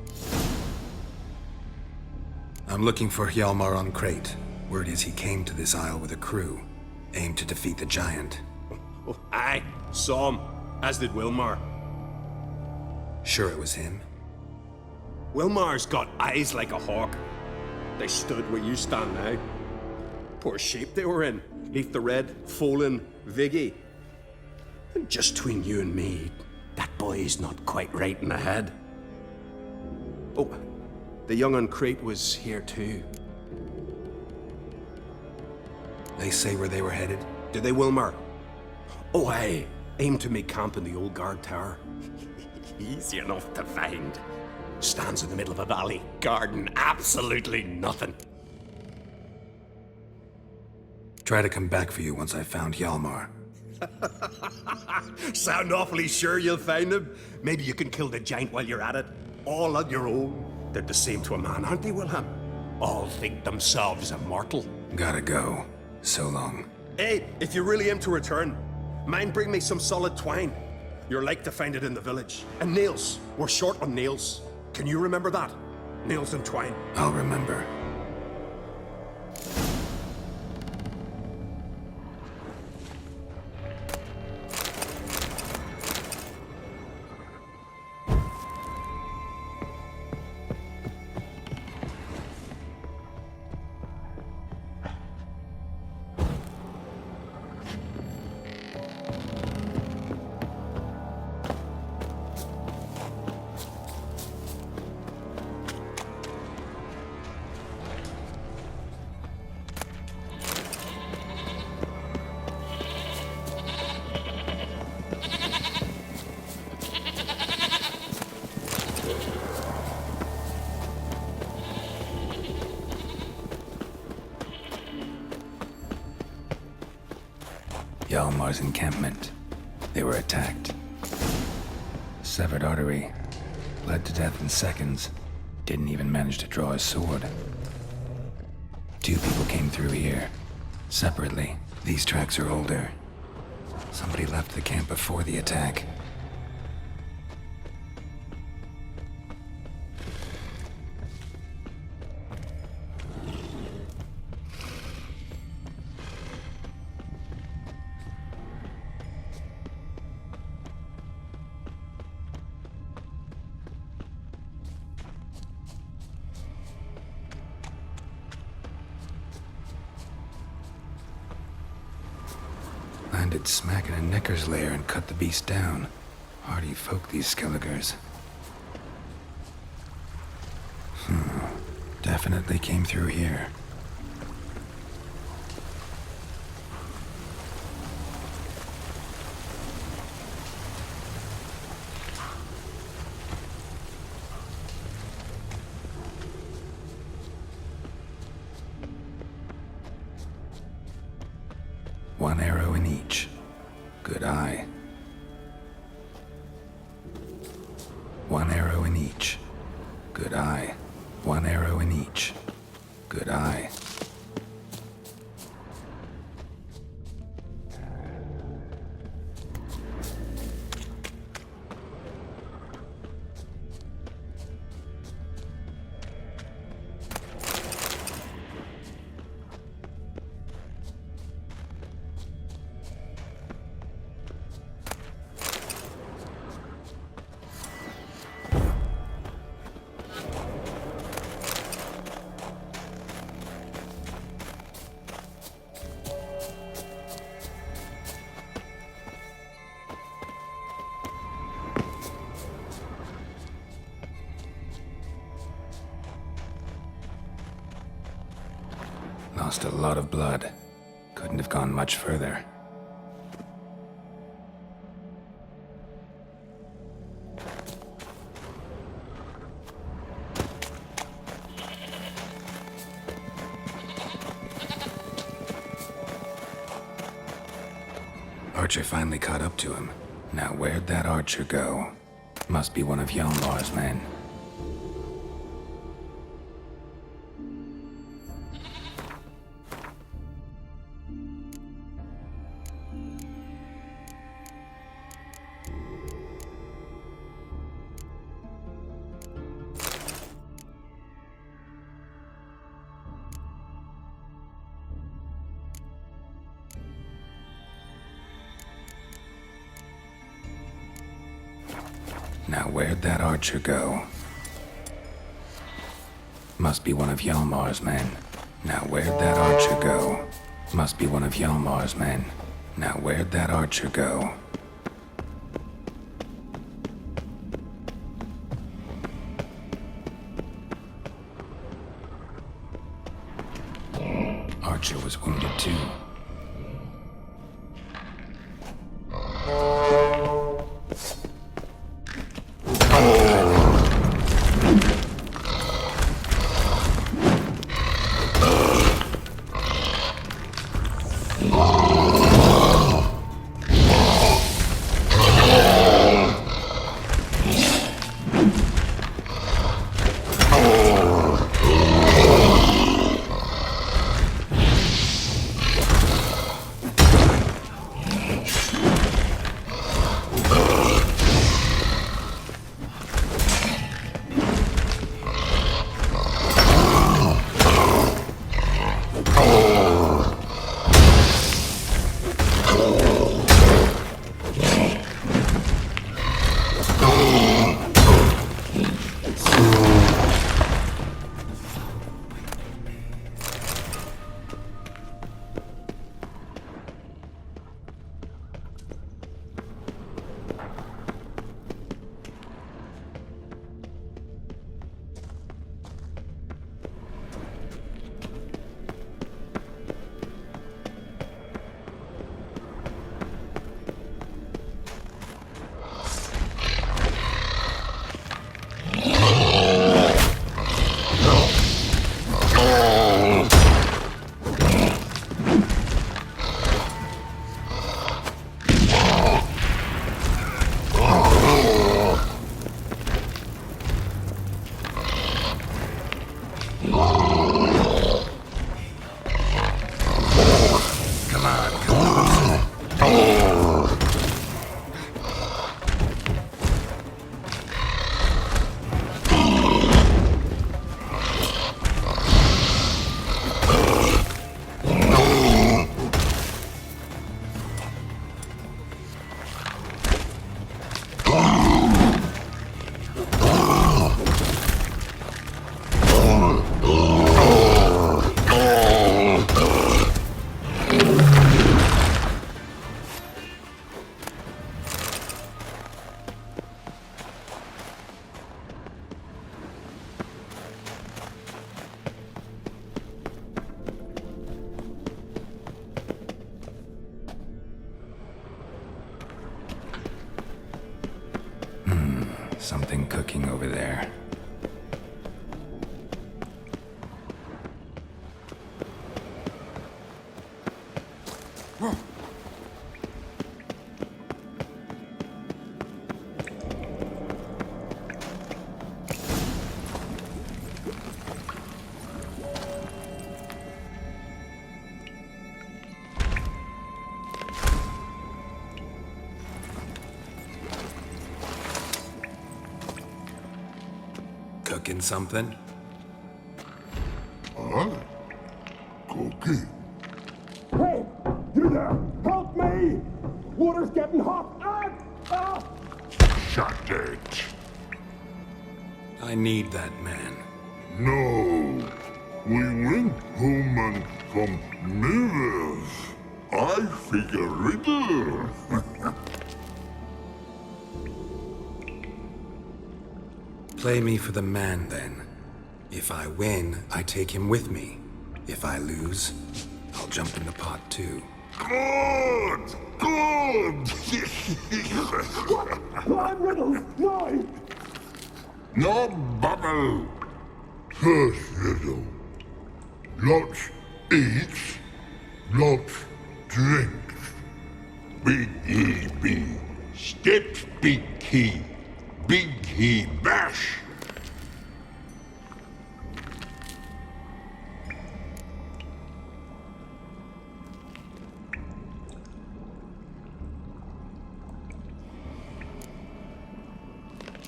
I'm looking for Hjalmar on Crate. Word is he came to this isle with a crew, aimed to defeat the giant. Oh, aye, saw him, as did Wilmar. Sure it was him? Wilmar's got eyes like a hawk. They stood where you stand now. Poor shape they were in. Neath the red, Folin, Viggy. And just between you and me, that boy's not quite right in the head. Oh, the young on Crate was here too. They say where they were headed? Did they, Wilmar? Oh, aye. Aim to make camp in the old guard tower. Easy enough to find. Stands in the middle of a valley, garden, absolutely nothing. Try to come back for you once I've found Hjalmar. Sound awfully sure you'll find him? Maybe you can kill the giant while you're at it. All on your own. They're the same to a man, aren't they, Wilhelm? All think themselves immortal. Gotta go. So long. Hey, if you really aim to return, mind bring me some solid twine. You're like to find it in the village. And nails. We're short on nails. Can you remember that? Nails and twine. I'll remember. Hjalmar's encampment. They were attacked. Severed artery. Bled to death in seconds. Didn't even manage to draw his sword. 2 people came through here. Separately. These tracks are older. Somebody left the camp before the attack. Landed smack in a Necker's lair and cut the beast down. Hardy folk, these Skelligers. Definitely came through here. One arrow in each. Good eye. One arrow in each. Good eye. One arrow in each. Good eye. Lost a lot of blood. Couldn't have gone much further. Archer finally caught up to him. Now where'd that archer go? Must be one of Hjalmar's men. Now where'd that archer go? Must be one of Hjalmar's men. Now where'd that archer go? Must be one of Hjalmar's men. Now where'd that archer go? Archer was wounded too. Something cooking over there. cooking something? Cooking? Hey! You there! Help me! Water's getting hot! Shut it! I need that man. No! We went home and from mirrors. I figure riddle. Play me for the man, then. If I win, I take him with me. If I lose, I'll jump in the pot, too. Good! Good! Climb riddles! No! No bubble! First riddle. Lots eats, lots drinks. Big E B. Steps big key. Big key bash.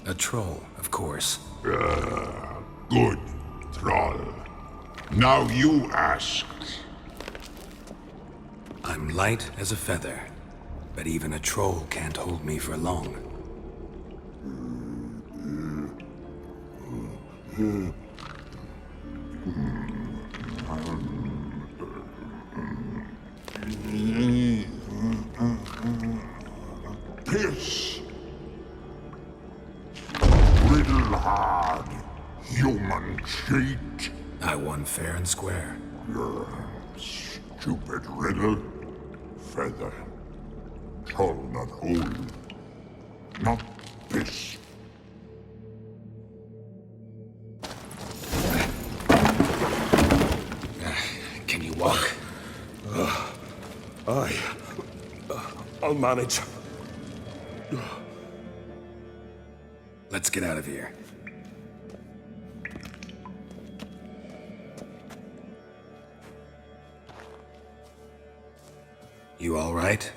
A troll, of course. Good, troll. Now you ask. I'm light as a feather, but even a troll can't hold me for long. Piss. Riddle hard. Human cheat. I won fair and square. Stupid riddle. Feather. Troll not hold. Not piss. Can you walk? I'll manage. Let's get out of here. You all right?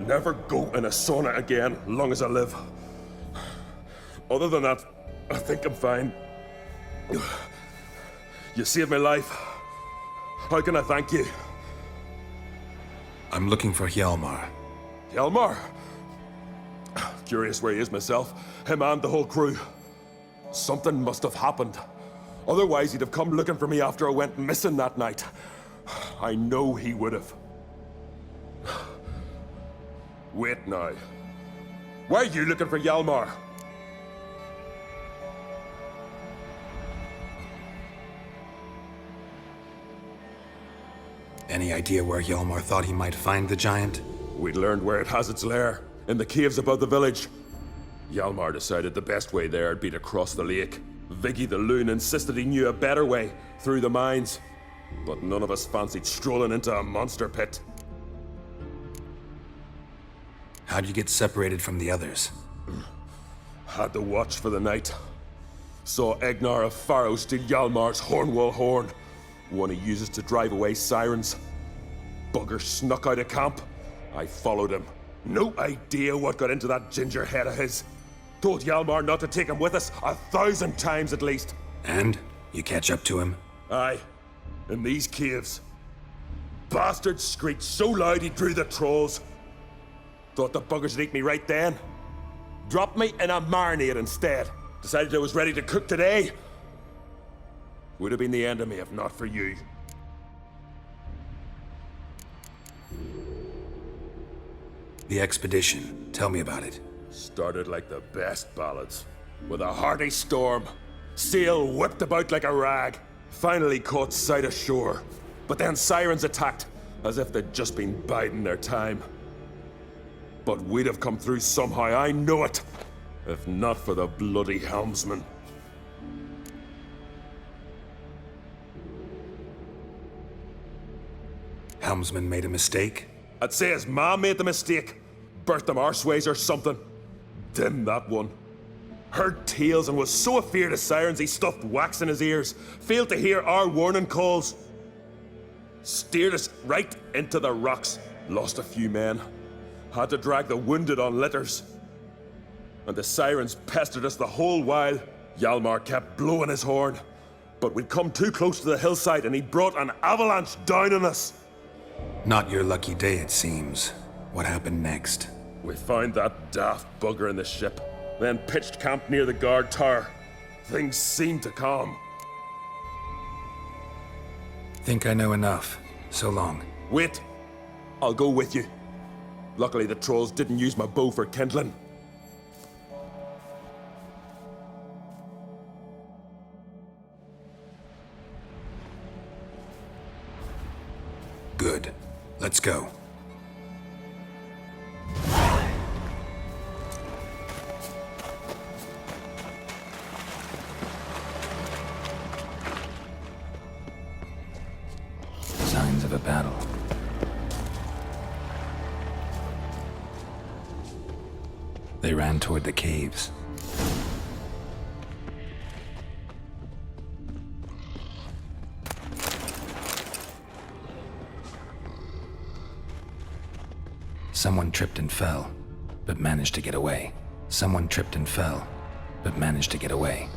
Never go in a sauna again, long as I live. Other than that, I think I'm fine. You saved my life. How can I thank you? I'm looking for Hjalmar. Hjalmar? Curious where he is myself. Him and the whole crew. Something must have happened. Otherwise, he'd have come looking for me after I went missing that night. I know he would have. Wait now. Why are you looking for Hjalmar? Any idea where Hjalmar thought he might find the giant? We'd learned where it has its lair, in the caves above the village. Hjalmar decided the best way there'd be to cross the lake. Vicky the loon insisted he knew a better way, through the mines. But none of us fancied strolling into a monster pit. How'd you get separated from the others? Had to watch for the night. Saw Egnar of Pharaoh steal Hjalmar's Hornwall horn, one he uses to drive away sirens. Bugger snuck out of camp. I followed him. No idea what got into that ginger head of his. Told Hjalmar not to take him with us 1,000 times at least. And? You catch up to him? Aye. In these caves. Bastard screeched so loud he drew the trolls. Thought the buggers would eat me right then. Dropped me in a marinade instead. Decided I was ready to cook today. Would have been the end of me if not for you. The expedition. Tell me about it. Started like the best ballads. With a hearty storm. Sail whipped about like a rag. Finally caught sight of shore. But then sirens attacked, as if they'd just been biding their time. But we'd have come through somehow, I know it. If not for the bloody helmsman. Helmsman made a mistake? I'd say his ma made the mistake. Birthed him arseways or something. Dim that one. Heard tales and was so afeard of sirens he stuffed wax in his ears. Failed to hear our warning calls. Steered us right into the rocks. Lost a few men. Had to drag the wounded on litters. and the sirens pestered us the whole while. Hjalmar kept blowing his horn, but we'd come too close to the hillside and he brought an avalanche down on us. Not your lucky day, it seems. What happened next? We found that daft bugger in the ship, then pitched camp near the guard tower. Things seemed to calm. Think I know enough. So long. Wait. I'll go with you. Luckily the trolls didn't use my bow for kindling. Good. Let's go. Signs of a battle. They ran toward the caves. Someone tripped and fell, but managed to get away. Someone tripped and fell, but managed to get away.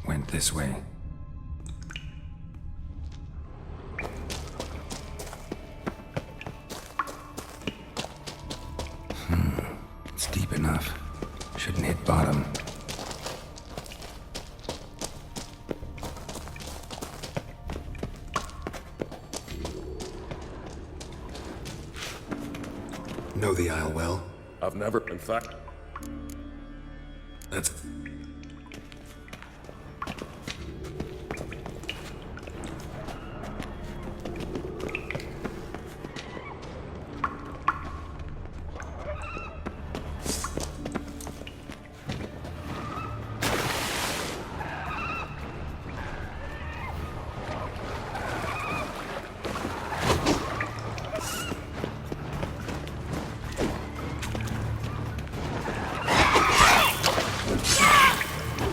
Went this way. It's deep enough. Shouldn't hit bottom. Know the Isle well? I've never, in fact. That's...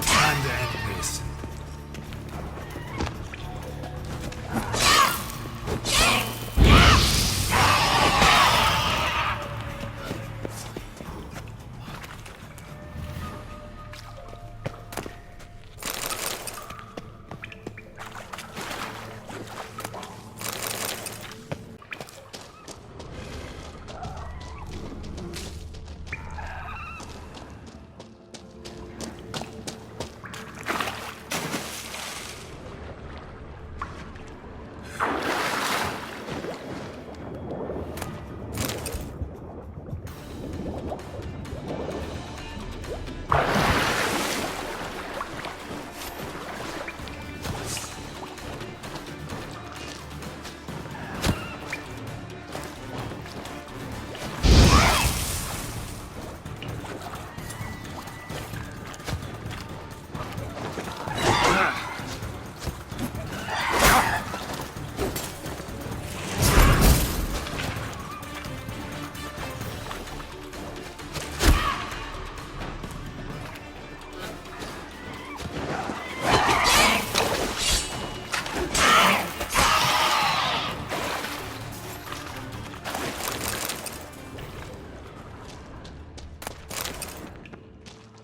Time to end this.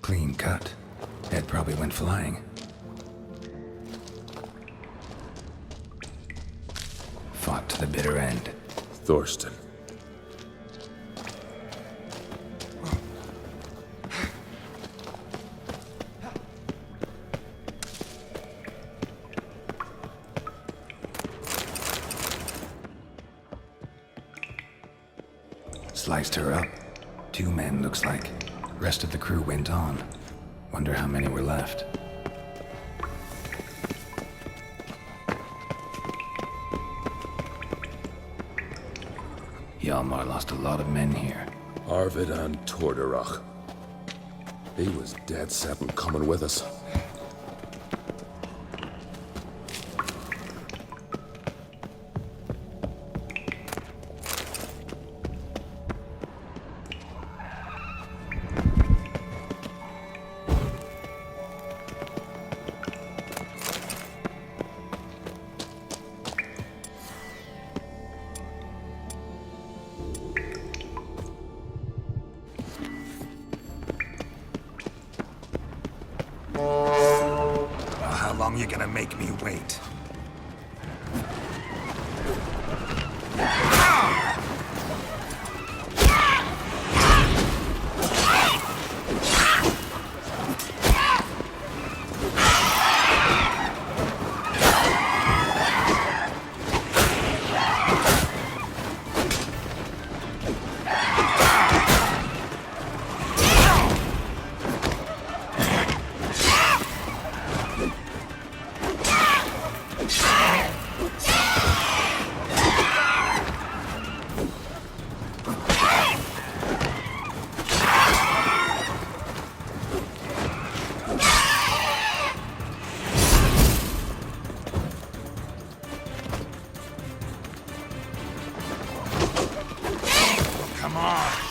Clean cut. Head probably went flying. Fought to the bitter end. Thorsten. Sliced her up. 2 men, looks like. Rest of the crew went on. Wonder how many were left. Hjalmar lost a lot of men here. Arvid and Torderach. He was dead set on coming with us. long you gonna make me wait? Come on!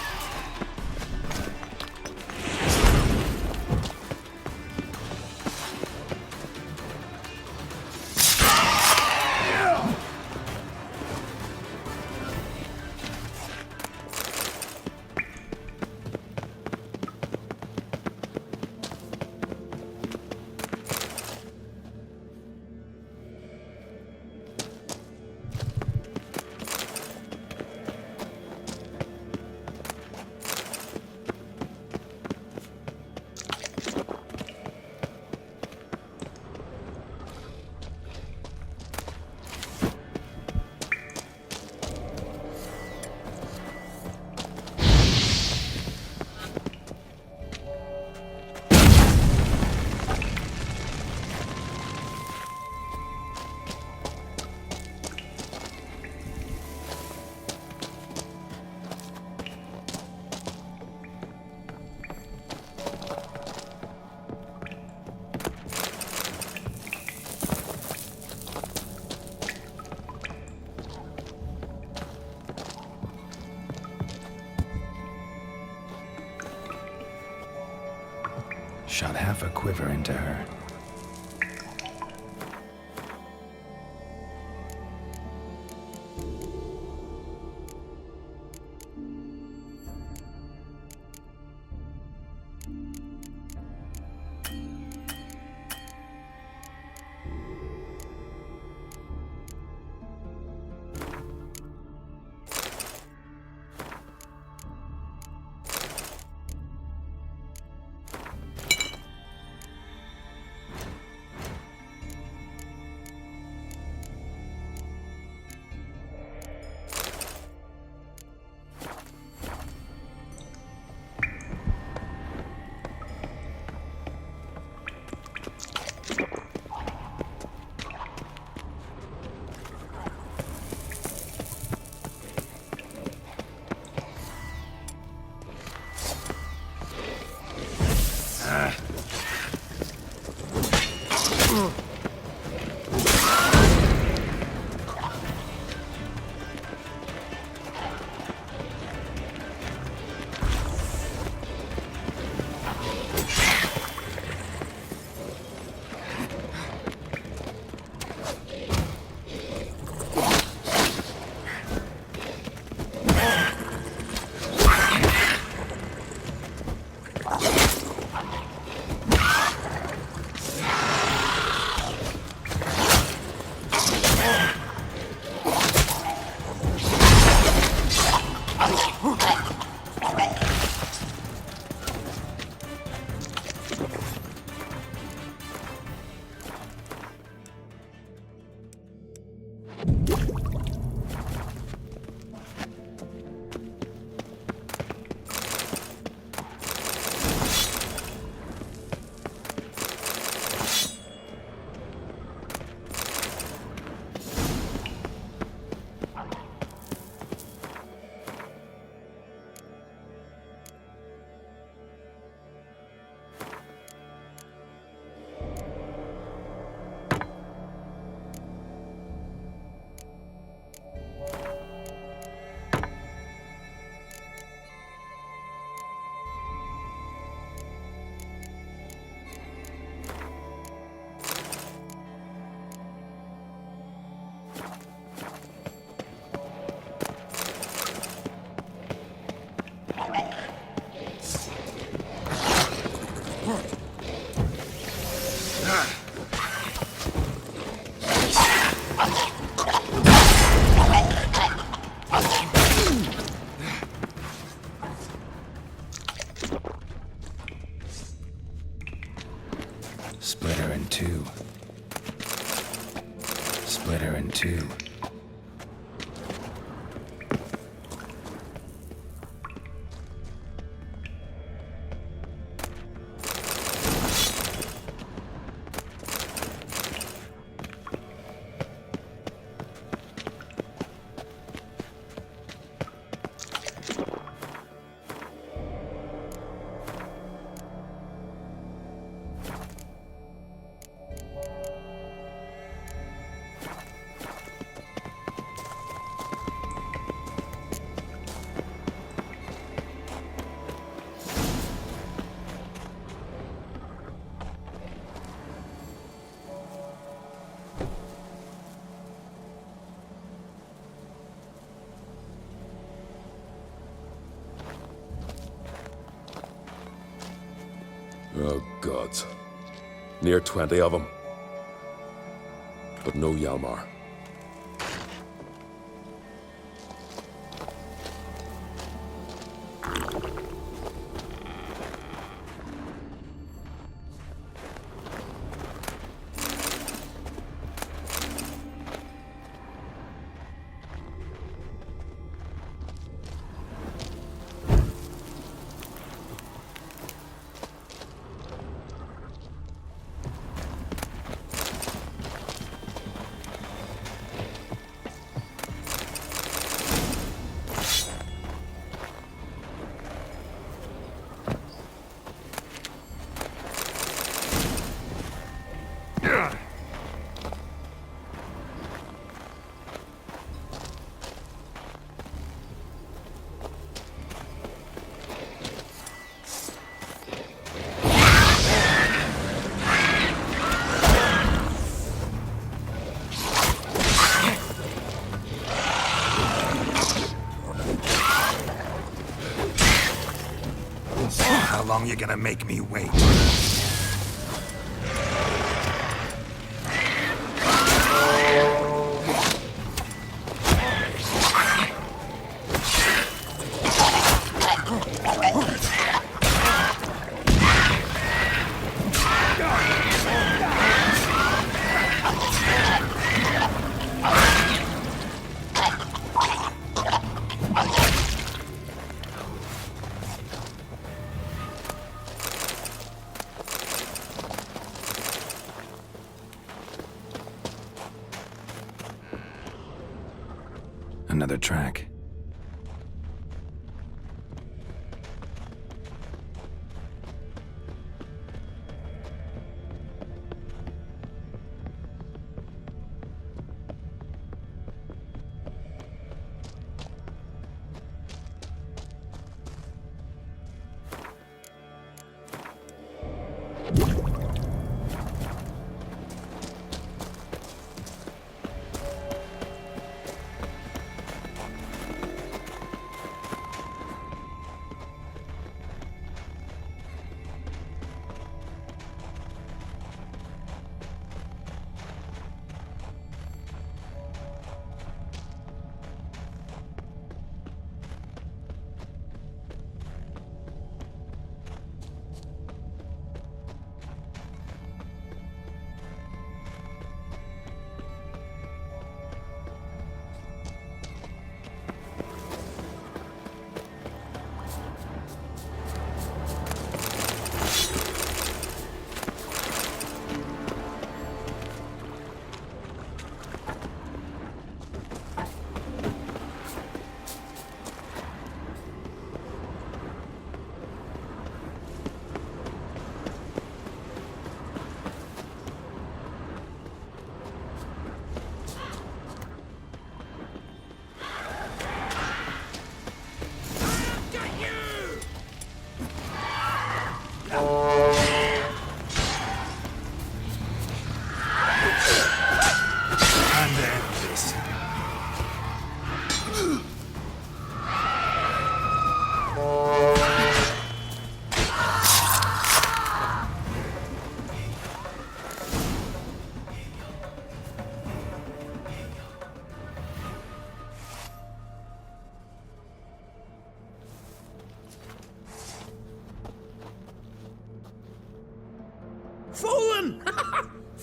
Shot half a quiver into her. in two. Split her in two. Oh, gods. Near 20 of them. But no Hjalmar. How long you gonna make me wait? Another track.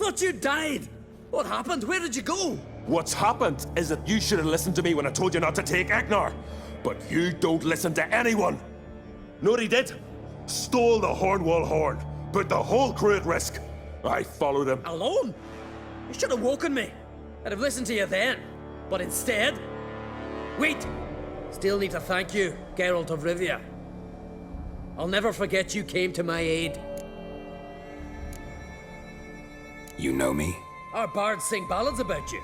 thought you died. What happened? Where did you go? What's happened is that you should have listened to me when I told you not to take Egnar. But you don't listen to anyone. Know what he did? Stole the Hornwall horn. Put the whole crew at risk. I followed him. Alone? You should have woken me. I'd have listened to you then. But instead... Wait! Still need to thank you, Geralt of Rivia. I'll never forget you came to my aid. You know me? Our bards sing ballads about you.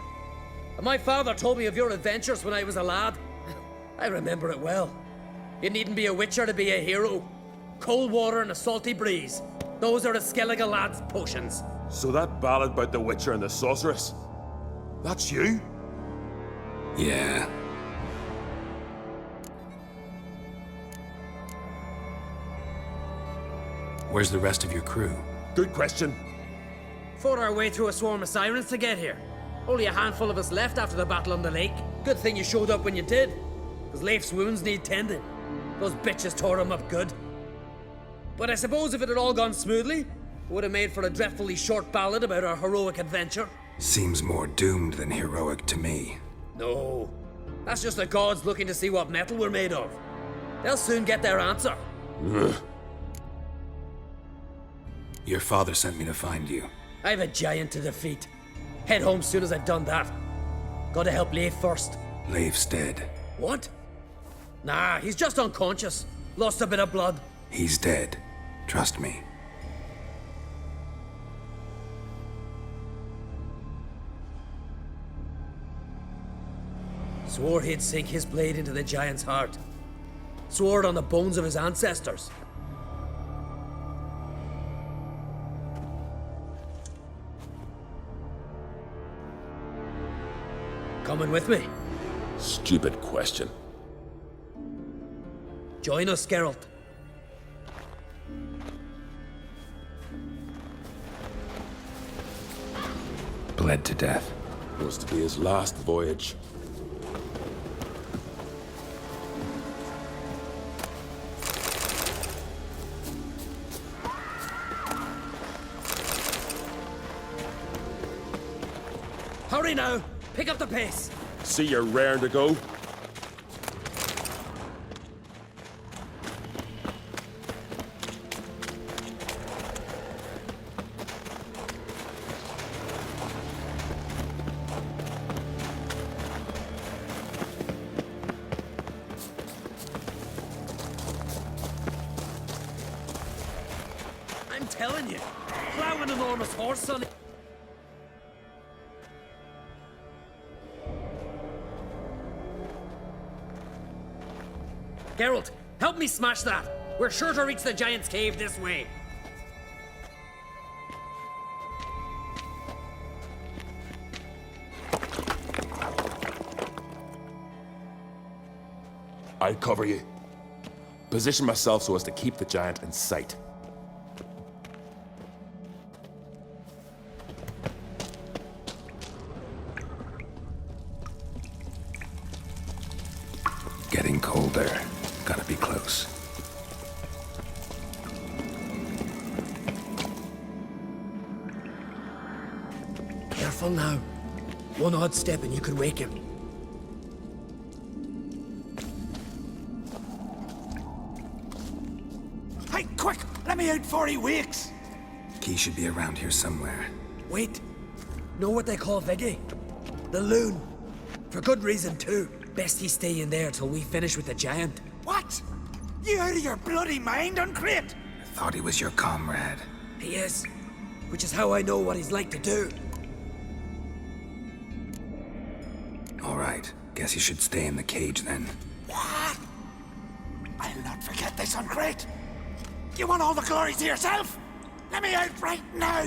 And my father told me of your adventures when I was a lad. I remember it well. You needn't be a witcher to be a hero. Cold water and a salty breeze. Those are the Skellige lad's potions. So that ballad about the Witcher and the Sorceress, that's you? Yeah. Where's the rest of your crew? Good question. Fought our way through a swarm of sirens to get here. Only a handful of us left after the battle on the lake. Good thing you showed up when you did. Because Leif's wounds need tending. Those bitches tore him up good. But I suppose if it had all gone smoothly, it would have made for a dreadfully short ballad about our heroic adventure. Seems more doomed than heroic to me. No. That's just the gods looking to see what metal we're made of. They'll soon get their answer. Ugh. Your father sent me to find you. I have a giant to defeat. Head home soon as I've done that. Gotta help Leif first. Leif's dead. What? Nah, he's just unconscious. Lost a bit of blood. He's dead. Trust me. Swore he'd sink his blade into the giant's heart. Swore it on the bones of his ancestors. Coming with me? Stupid question. Join us, Geralt. Bled to death. Was to be his last voyage. Hurry now! Pick up the pace! See you're raring to go. I'm telling you, plow an enormous horse on it. Geralt, help me smash that! We're sure to reach the giant's cave this way. I'll cover you. Position myself so as to keep the giant in sight. Getting colder. Gotta be close. Careful now. One odd step and you could wake him. Hey, quick! Let me out before he wakes! Key should be around here somewhere. Wait. Know what they call Viggy? The loon. For good reason, too. Best he stay in there till we finish with the giant. What? You out of your bloody mind, Uncrate? I thought he was your comrade. He is. Which is how I know what he's like to do. All right. Guess you should stay in the cage then. What? I'll not forget this, Uncrate. You want all the glory to yourself? Let me out right now!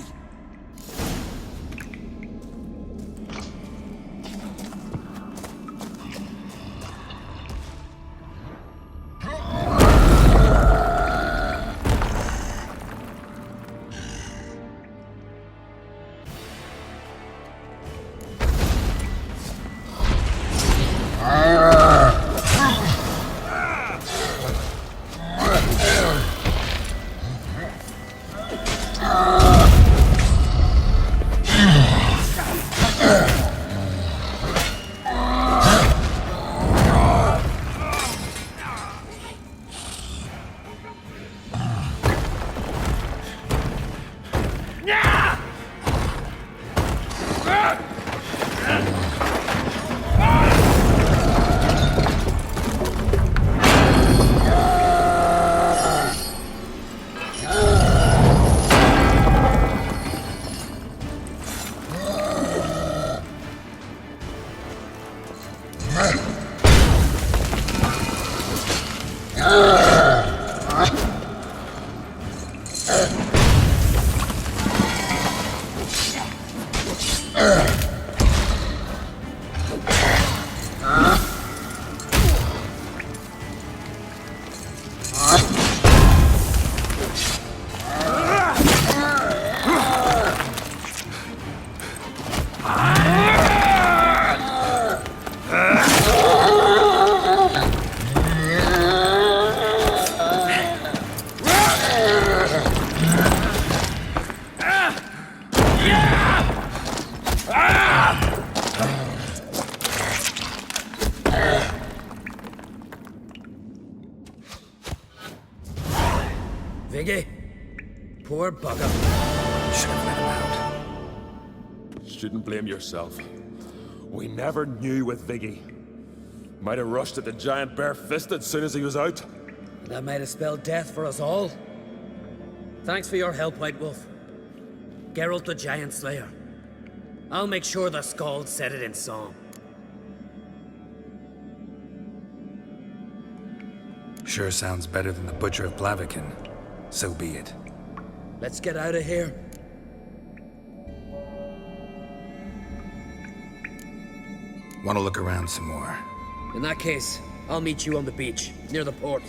Viggy, poor bugger. Should have let him out. Shouldn't blame yourself. We never knew with Viggy. Might have rushed at the giant bare-fisted as soon as he was out. That might have spelled death for us all. Thanks for your help, White Wolf. Geralt the Giant Slayer. I'll make sure the Skald said it in song. Sure sounds better than the Butcher of Blaviken. So be it. Let's get out of here. Want to look around some more? In that case, I'll meet you on the beach, near the port.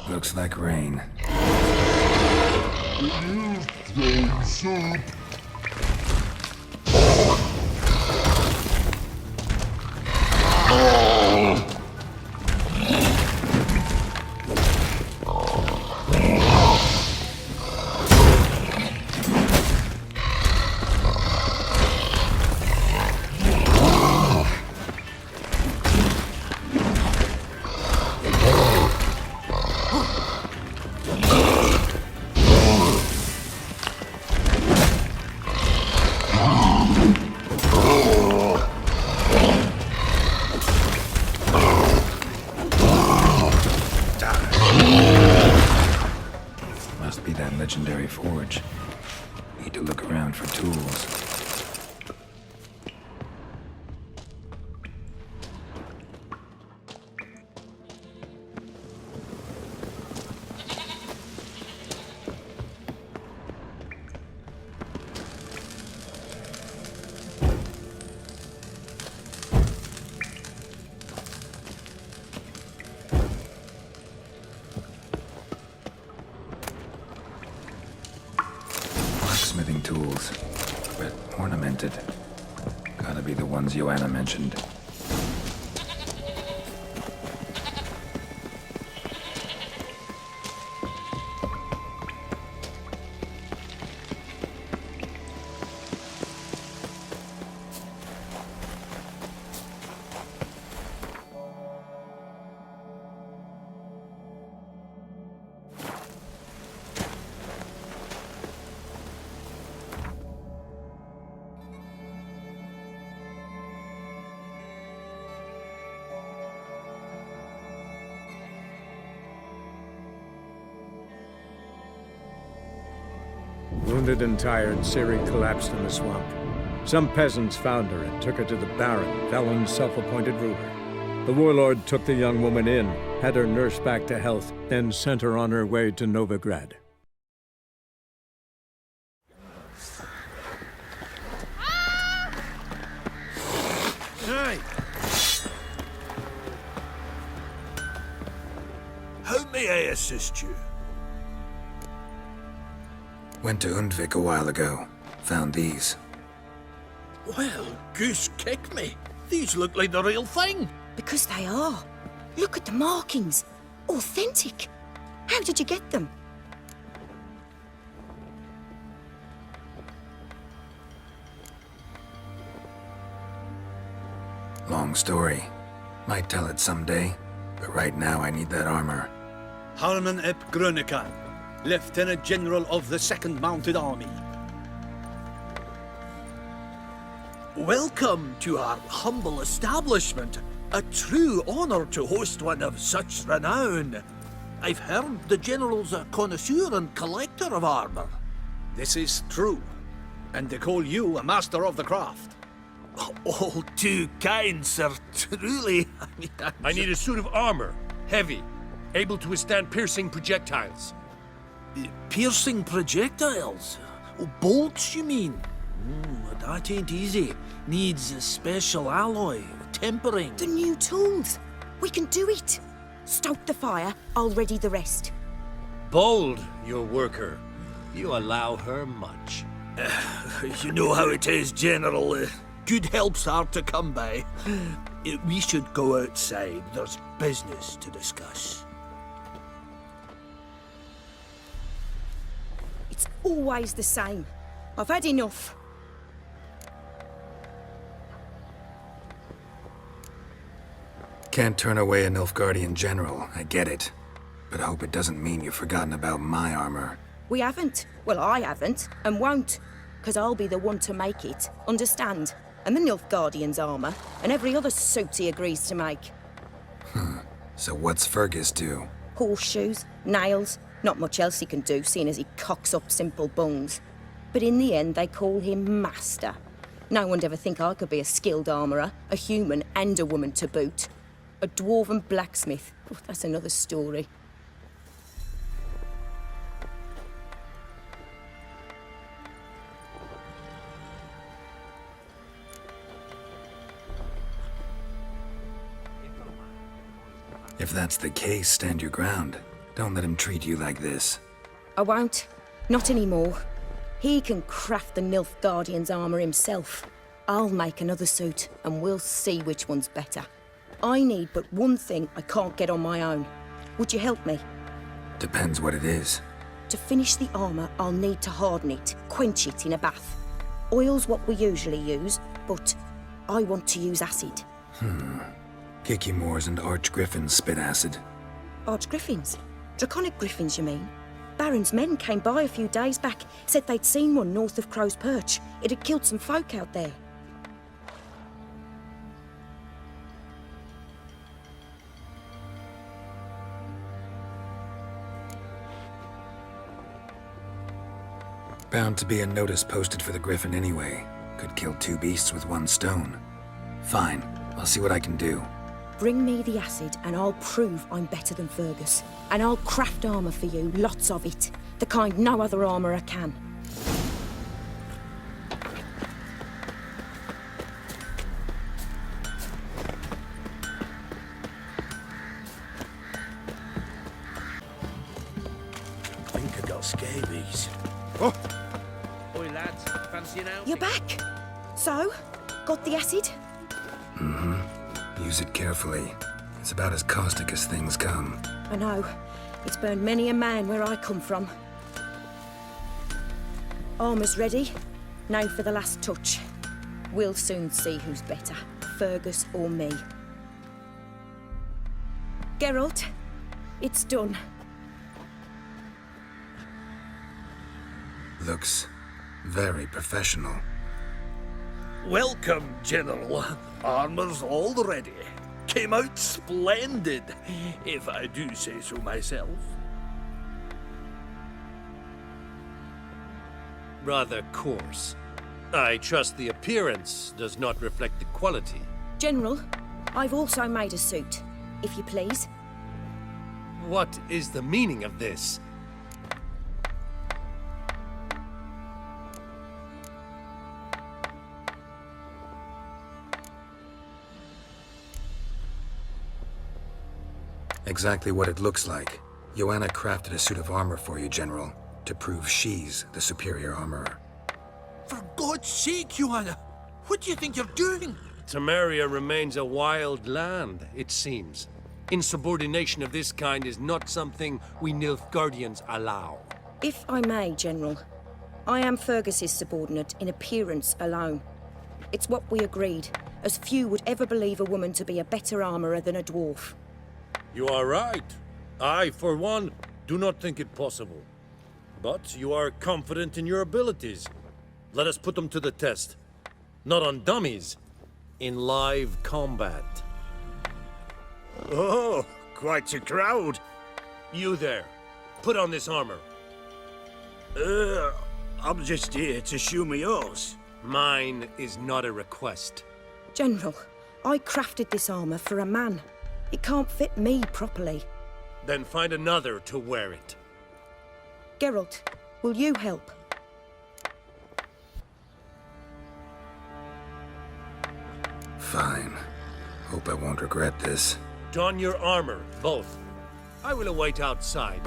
Looks like rain. Must be that legendary forge. Need to look around for tools. scented. Gotta be the ones Joanna mentioned. Wounded and tired, Ciri collapsed in the swamp. Some peasants found her and took her to the Baron, Velen's self-appointed ruler. The warlord took the young woman in, had her nursed back to health, then sent her on her way to Novigrad. Hey! How may I assist you? Went to Undvik a while ago. Found these. Well, goose kick me. These look like the real thing. Because they are. Look at the markings. Authentic. How did you get them? Long story. Might tell it someday, but right now I need that armor. Harman ep Grönekan, Lieutenant General of the 2nd Mounted Army. Welcome to our humble establishment. A true honor to host one of such renown. I've heard the General's a connoisseur and collector of armor. This is true, and they call you a master of the craft. All too kind, sir. Truly. I need a suit of armor. Heavy. Able to withstand piercing projectiles. Piercing projectiles? Oh, bolts, you mean? That ain't easy. Needs a special alloy, tempering. The new tools. We can do it. Stoke the fire, I'll ready the rest. Bold, your worker. You allow her much. You know how it is, General. Good help's hard to come by. We should go outside. There's business to discuss. It's always the same. I've had enough. Can't turn away a Nilfgaardian general, I get it. But I hope it doesn't mean you've forgotten about my armor. We haven't. Well, I haven't, and won't. Because I'll be the one to make it, understand? And the Nilfgaardian's armor, and every other suit he agrees to make. So what's Fergus do? Horseshoes, nails, not much else he can do, seeing as he cocks up simple bones. But in the end, they call him Master. No one'd ever think I could be a skilled armourer, a human and a woman to boot. A dwarven blacksmith. Oh, that's another story. If that's the case, stand your ground. Don't let him treat you like this. I won't. Not anymore. He can craft the Nilfgaardian's armour himself. I'll make another suit, and we'll see which one's better. I need but one thing I can't get on my own. Would you help me? Depends what it is. To finish the armour, I'll need to harden it, quench it in a bath. Oil's what we usually use, but I want to use acid. Kicky Moors and Archgriffins spit acid. Archgriffins? Draconic griffins, you mean? Baron's men came by a few days back, said they'd seen one north of Crow's Perch. It had killed some folk out there. Bound to be a notice posted for the Griffin anyway. Could kill two beasts with one stone. Fine, I'll see what I can do. Bring me the acid and I'll prove I'm better than Fergus. And I'll craft armour for you, lots of it. The kind no other armourer can. I think I got scabies. Oi, lads, fancy an outing? You're back! So, got the acid? Mm-hmm. Use it carefully. It's about as caustic as things come. I know. It's burned many a man where I come from. Armour's ready. Now for the last touch. We'll soon see who's better, Fergus or me. Geralt, it's done. Looks very professional. Welcome, General. Armor's all ready. Came out splendid, if I do say so myself. Rather coarse. I trust the appearance does not reflect the quality. General, I've also made a suit, if you please. What is the meaning of this? Exactly what it looks like. Joanna crafted a suit of armor for you, General, to prove she's the superior armorer. For God's sake, Joanna! What do you think you're doing? Temeria remains a wild land, it seems. Insubordination of this kind is not something we Nilfgaardians allow. If I may, General, I am Fergus's subordinate in appearance alone. It's what we agreed, as few would ever believe a woman to be a better armourer than a dwarf. You are right. I, for one, do not think it possible. But you are confident in your abilities. Let us put them to the test. Not on dummies, in live combat. Oh, quite a crowd. You there, put on this armor. I'm just here to show me yours. Mine is not a request. General, I crafted this armour for a man. It can't fit me properly. Then find another to wear it. Geralt, will you help? Fine. Hope I won't regret this. Don your armor, both. I will await outside.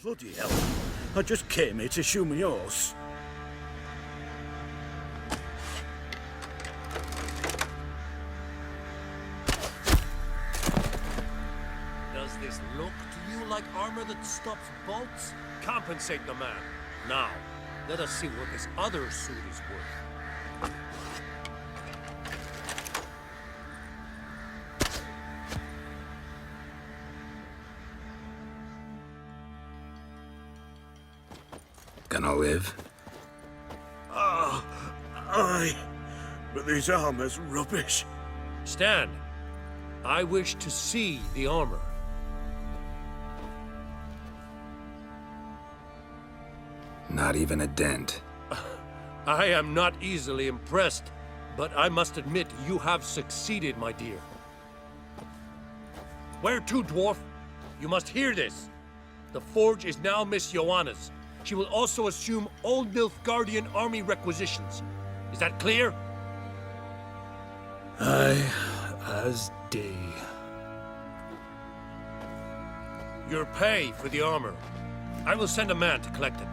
Bloody hell. I just came here to show me yours. Does this look to you like armor that stops bolts? Compensate the man. Now, let us see what this other suit is worth. Gonna live? Aye. But this armor's rubbish. Stand. I wish to see the armor. Not even a dent. I am not easily impressed, but I must admit you have succeeded, my dear. Where to, dwarf? You must hear this. The forge is now Miss Joanna's. She will also assume all Nilfgaardian army requisitions. Is that clear? Aye, as day. Your pay for the armor. I will send a man to collect it.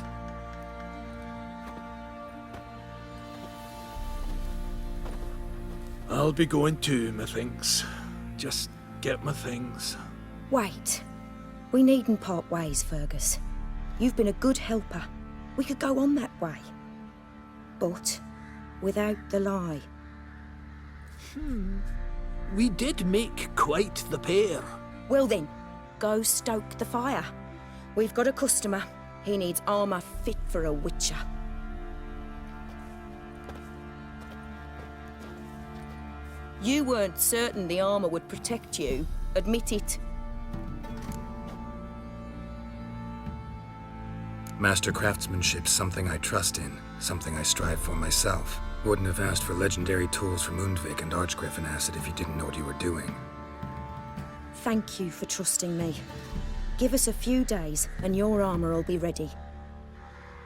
I'll be going too, methinks. Just get my things. Wait. We needn't part ways, Fergus. You've been a good helper. We could go on that way. But without the lie. We did make quite the pair. Well then, go stoke the fire. We've got a customer. He needs armour fit for a witcher. You weren't certain the armour would protect you. Admit it. Master craftsmanship's something I trust in, something I strive for myself. Wouldn't have asked for legendary tools from Undvik and Archgriffin Acid if you didn't know what you were doing. Thank you for trusting me. Give us a few days and your armour will be ready.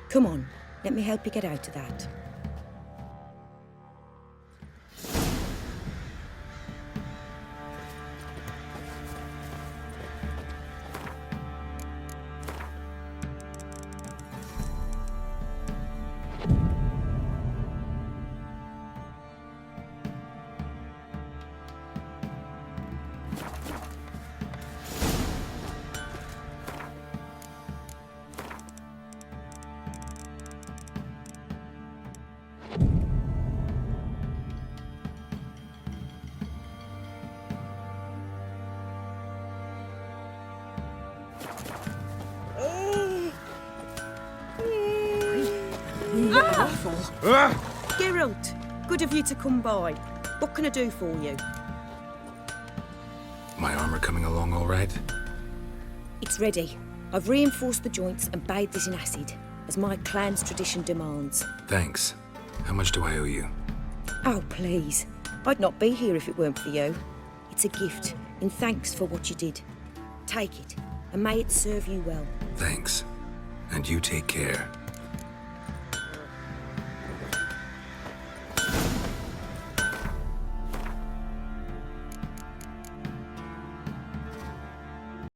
Come on, let me help you get out of that. Geralt, good of you to come by. What can I do for you? My armor coming along all right? It's ready. I've reinforced the joints and bathed it in acid, as my clan's tradition demands. Thanks. How much do I owe you? Oh, please. I'd not be here if it weren't for you. It's a gift, in thanks for what you did. Take it, and may it serve you well. Thanks. And you take care.